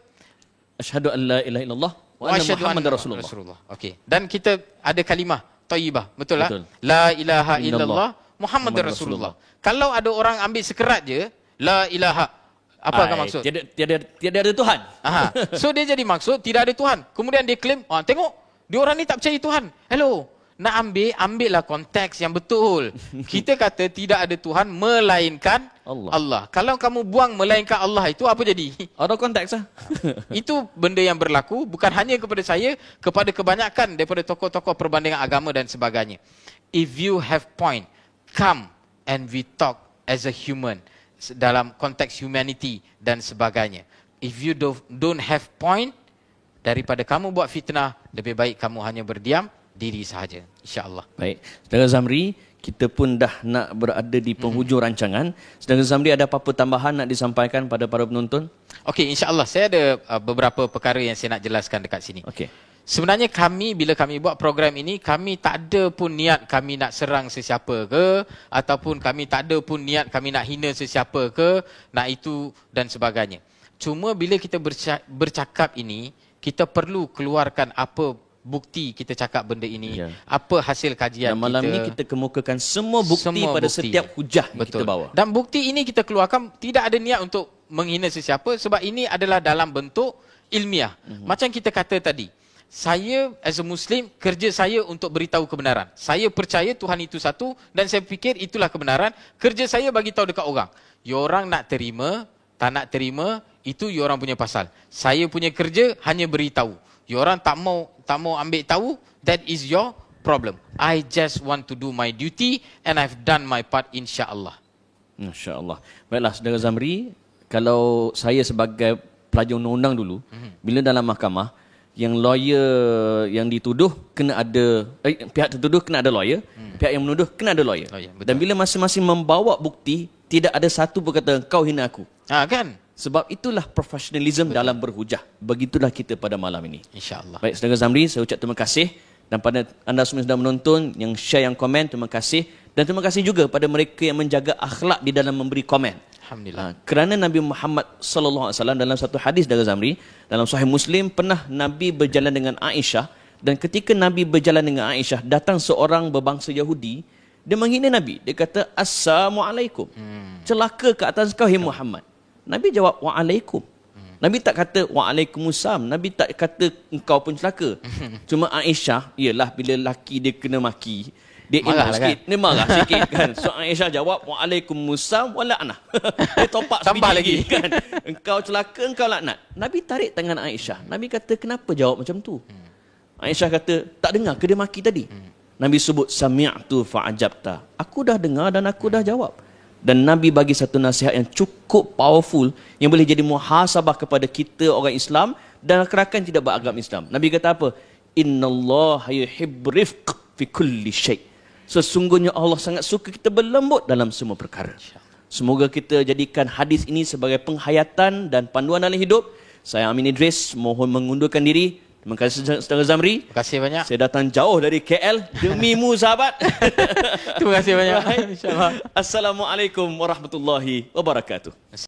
Asyhadu an la ilaha illallah wa anna Muhammadar Rasulullah. Okey. Dan kita ada kalimah thayyibah. Betul tak? Betul. La ilaha illallah Muhammadar Rasulullah. Kalau ada orang ambil sekerat je, la ilaha, apa akan maksud? Tiada ada Tuhan. Aha. So dia jadi maksud tidak ada Tuhan. Kemudian dia claim, tengok, dia orang ni tak percaya Tuhan. Hello. Nak ambillah konteks yang betul. Kita kata tidak ada Tuhan melainkan Allah. Kalau kamu buang melainkan Allah, itu apa jadi? Out of context lah. Itu benda yang berlaku bukan hanya kepada saya, kepada kebanyakan daripada tokoh-tokoh perbandingan agama dan sebagainya. If you have point, come and we talk as a human dalam konteks humanity dan sebagainya. If you don't have point, daripada kamu buat fitnah, lebih baik kamu hanya berdiam diri sahaja, insya-Allah. Baik, Saudara Zamri, kita pun dah nak berada di penghujung rancangan. Saudara Zamri, ada apa-apa tambahan nak disampaikan pada para penonton? Okey, insya-Allah saya ada beberapa perkara yang saya nak jelaskan dekat sini. Okey. Sebenarnya bila kami buat program ini, kami tak ada pun niat kami nak serang sesiapa ke, ataupun kami tak ada pun niat kami nak hina sesiapa ke, nak itu dan sebagainya. Cuma bila kita bercakap ini, kita perlu keluarkan apa bukti kita cakap benda ini, apa hasil kajian dan malam kita. ini kita kemukakan semua bukti pada setiap hujah yang kita bawa. Dan bukti ini kita keluarkan tidak ada niat untuk menghina sesiapa, sebab ini adalah dalam bentuk ilmiah. Macam kita kata tadi, saya as a Muslim, kerja saya untuk beritahu kebenaran. Saya percaya Tuhan itu satu dan saya fikir itulah kebenaran. Kerja saya bagi tahu dekat orang. Yorang nak terima, tak nak terima, itu yorang punya pasal. Saya punya kerja hanya beritahu. Yorang tak mau ambil tahu, that is your problem. I just want to do my duty and I've done my part, insya-Allah. Masya-Allah. Baiklah Saudara Zamri, kalau saya sebagai pelajar undang-undang dulu, bila dalam mahkamah, yang lawyer yang dituduh kena ada pihak tertuduh kena ada lawyer, pihak yang menuduh kena ada lawyer. Dan bila masing-masing membawa bukti, tidak ada satu pun kata kau hina aku. Kan? Sebab itulah profesionalisme dalam berhujah. Begitulah kita pada malam ini. InsyaAllah. Baik, Saudara Zamri, saya ucap terima kasih. Dan pada anda semua yang sudah menonton, yang share, yang komen, terima kasih. Dan terima kasih juga pada mereka yang menjaga akhlak di dalam memberi komen. Alhamdulillah. Kerana Nabi Muhammad SAW dalam satu hadis dari Zamri, dalam Sahih Muslim, pernah Nabi berjalan dengan Aisyah. Dan ketika Nabi berjalan dengan Aisyah, datang seorang berbangsa Yahudi. Dia menghina Nabi. Dia kata, Assalamualaikum. Celaka ke atas kau, hai Muhammad. Nabi jawab, Waalaikum. Nabi tak kata, Waalaikumsalam. Nabi tak kata, engkau pun celaka. Cuma Aisyah, ialah bila laki dia kena maki, dia marah sikit. Kan? Dia marah sikit kan. So Aisyah jawab, Waalaikumsalam wa la'nah. Dia topak tambah lagi kan. Engkau celaka, engkau laknat. Nabi tarik tangan Aisyah. Nabi kata, kenapa jawab macam tu? Aisyah kata, tak dengar ke dia maki tadi? Nabi sebut, Sami'tu fa'ajabta. Aku dah dengar dan aku dah jawab. Dan Nabi bagi satu nasihat yang cukup powerful yang boleh jadi muhasabah kepada kita orang Islam dan rakan tidak beragam Islam. Nabi kata apa? Innallaha yuhibbur rifq fi kulli syai'. Sesungguhnya Allah sangat suka kita berlembut dalam semua perkara. Semoga kita jadikan hadis ini sebagai penghayatan dan panduan dalam hidup. Saya Amin Idris mohon mengundurkan diri. Terima kasih Saudara Zamri. Terima kasih banyak. Saya datang jauh dari KL demi-mu sahabat. Terima kasih banyak. Assalamualaikum warahmatullahi wabarakatuh.